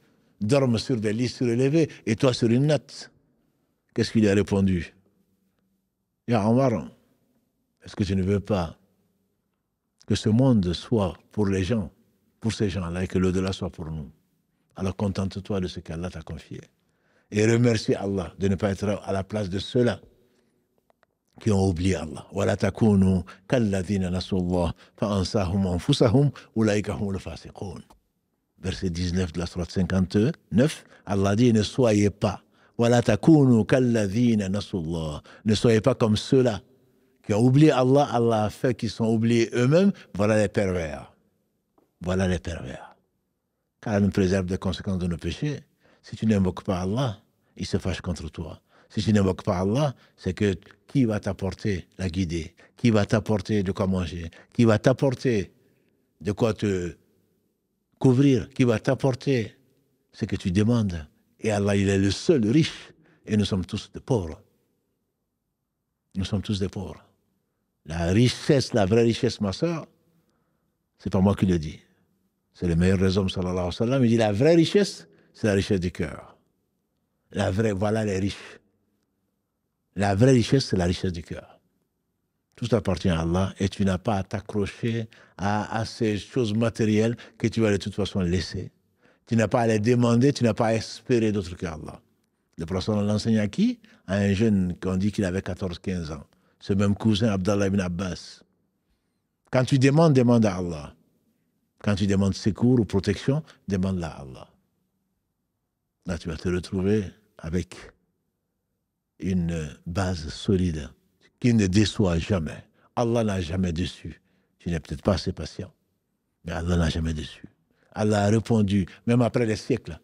dorment sur des lits surélevés et toi sur une natte, qu'est-ce qu'il a répondu? Ya Omar, est-ce que tu ne veux pas que ce monde soit pour les gens, pour ces gens-là, et que l'au-delà soit pour nous? Alors contente-toi de ce qu'Allah t'a confié. Et remercie Allah de ne pas être à la place de ceux-là qui ont oublié Allah. وَلَا تَكُونُوا كَالَّذِينَ نَسُوا اللَّهَ فَأَنْسَاهُمْ أَنفُسَهُمْ أُولَٰئِكَ هُمُ الْفَاسِقُونَ. Verset 19 de la sourate 59, Allah dit, ne soyez pas. وَلَا تَكُونُوا كَالَّذِينَ نَسُوا اللَّهَ. Ne soyez pas comme ceux-là qui ont oublié Allah. Allah a fait qu'ils sont oubliés eux-mêmes. Voilà les pervers. Voilà les pervers. Car elle nous préserve des conséquences de nos péchés. Si tu n'invoques pas Allah, il se fâche contre toi. Si tu n'invoques pas Allah, c'est que qui va t'apporter la guider? Qui va t'apporter de quoi manger? Qui va t'apporter de quoi te couvrir? Qui va t'apporter ce que tu demandes? Et Allah, il est le seul riche. Et nous sommes tous des pauvres. Nous sommes tous des pauvres. La richesse, la vraie richesse, ma soeur, c'est pas moi qui le dis. C'est le meilleur des hommes, sallallahu alayhi wa sallam. Il dit la vraie richesse, c'est la richesse du cœur. Voilà les riches. La vraie richesse, c'est la richesse du cœur. Tout appartient à Allah et tu n'as pas à t'accrocher à ces choses matérielles que tu vas de toute façon laisser. Tu n'as pas à les demander, tu n'as pas à espérer d'autre qu'Allah. Le prophète l'enseigne à qui? À un jeune qu'on dit qu'il avait 14-15 ans. Ce même cousin, Abdallah ibn Abbas. Quand tu demandes, demande à Allah. Quand tu demandes secours ou protection, demande-la à Allah. Là, tu vas te retrouver avec une base solide qui ne déçoit jamais. Allah n'a jamais déçu. Tu n'es peut-être pas assez patient, mais Allah n'a jamais déçu. Allah a répondu, même après les siècles.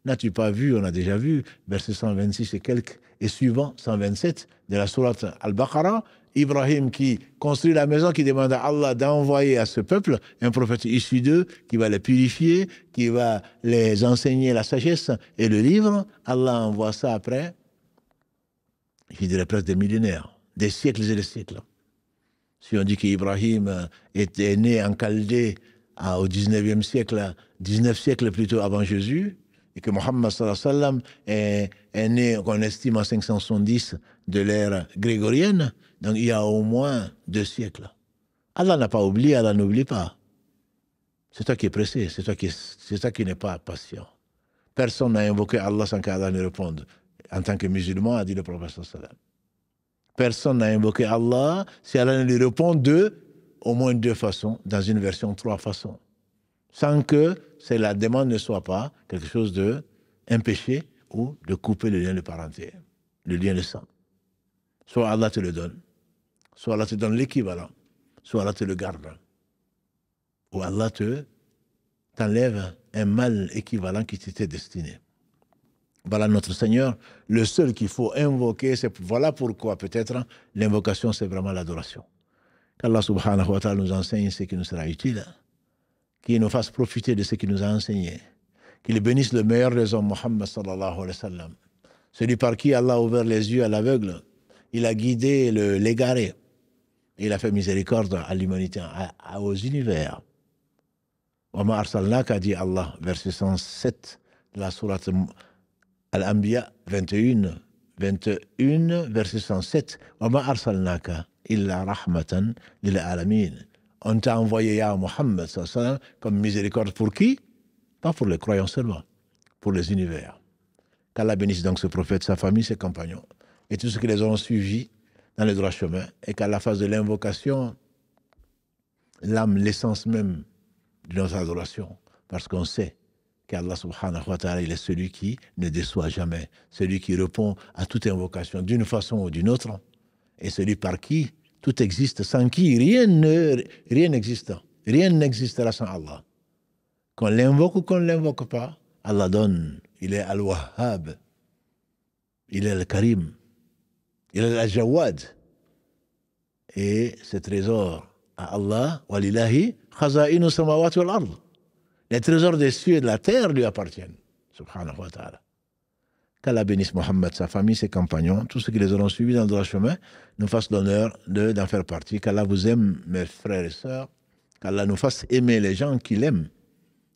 N'as-tu pas vu, on a déjà vu, verset 126 et quelques, et suivant, 127 de la sourate Al-Baqarah, Ibrahim qui construit la maison, qui demande à Allah d'envoyer à ce peuple un prophète issu d'eux, qui va les purifier, qui va les enseigner la sagesse et le livre. Allah envoie ça après, je dirais presque des millénaires, des siècles et des siècles. Si on dit qu'Ibrahim était né en Chaldée au 19e siècle, 19 siècles plutôt avant Jésus, et que Mohammed sallallahu alayhi wa sallam est né, qu'on estime en 570 de l'ère grégorienne, donc il y a au moins 2 siècles. Allah n'a pas oublié, Allah n'oublie pas. C'est toi qui es pressé, c'est toi qui n'es pas patient. Personne n'a invoqué Allah sans qu'Allah ne réponde. En tant que musulman, a dit le prophète sallallahu alayhi wa sallam. Personne n'a invoqué Allah si Allah ne lui répond au moins 2 façons, dans une version 3 façons. Sans que la demande ne soit pas quelque chose un péché ou de couper le lien de parenté, le lien de sang. Soit Allah te le donne, soit Allah te donne l'équivalent, soit Allah te le garde. Ou Allah t'enlève un mal équivalent qui t'était destiné. Voilà notre Seigneur, le seul qu'il faut invoquer, voilà pourquoi peut-être l'invocation c'est vraiment l'adoration. Qu'Allah subhanahu wa ta'ala nous enseigne ce qui nous sera utile, qu'il nous fasse profiter de ce qu'il nous a enseigné, qu'il bénisse le meilleur des hommes, Muhammad sallallahu alayhi wa sallam, celui par qui Allah a ouvert les yeux à l'aveugle, il a guidé l'égaré, il a fait miséricorde à l'humanité, aux univers. Wa ma arsalnaka, dit Allah, verset 107 de la sourate Al-Anbiya 21, verset 107. Wa ma arsalnaka illa rahmatan lil alamin. On t'a envoyé ya Muhammad sallallahu alayhi wa sallam comme miséricorde pour qui? Pas pour les croyants seulement, pour les univers. Qu'Allah bénisse donc ce prophète, sa famille, ses compagnons, et tous ceux qui les ont suivis dans le droit chemin, et qu'Allah fasse de l'invocation l'âme, l'essence même de notre adoration, parce qu'on sait qu'Allah subhanahu wa ta'ala, il est celui qui ne déçoit jamais, celui qui répond à toute invocation d'une façon ou d'une autre, et celui par qui tout existe, sans qui rien n'existe. Rien n'existera sans Allah. Qu'on l'invoque ou qu'on ne l'invoque pas, Allah donne. Il est Al-Wahhab. Il est Al-Karim. Il est Al-Jawad. Et ce trésor à Allah, walillahi khaza'inu samawati wal ard. Les trésors des cieux et de la terre lui appartiennent. Subhanahu wa ta'ala. Qu'Allah bénisse Mohammed, sa famille, ses compagnons, tous ceux qui les auront suivis dans le droit chemin, nous fasse l'honneur d'en faire partie. Qu'Allah vous aime, mes frères et sœurs. Qu'Allah nous fasse aimer les gens qu'il aime.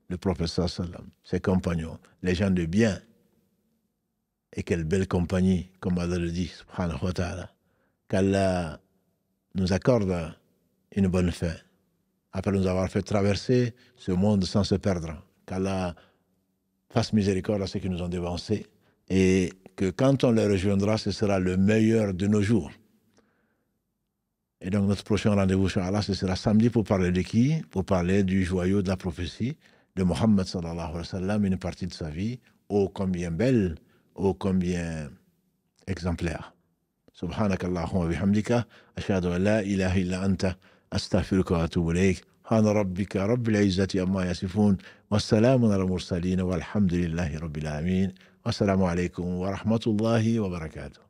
Le prophète sallallahu alayhi wa sallam, ses compagnons, les gens de bien. Et quelle belle compagnie, comme Allah le dit, subhanahu wa ta'ala. Qu'Allah nous accorde une bonne fin. Après nous avoir fait traverser ce monde sans se perdre. Qu'Allah fasse miséricorde à ceux qui nous ont dévancés. Et que quand on les rejoindra, ce sera le meilleur de nos jours. Et donc notre prochain rendez-vous, Inch'Allah, ce sera samedi pour parler de qui? Pour parler du joyau de la prophétie de Mohammed sallallahu alayhi wa sallam, une partie de sa vie, ô combien belle, ô combien exemplaire. Subhanakallahumma wa bihamdika, ashhadu an la ilaha illa anta, astaghfiruka wa atubu ilayk. سبحان ربك رب العزة عما يصفون والسلام على المرسلين والحمد لله رب العالمين والسلام عليكم ورحمة الله وبركاته.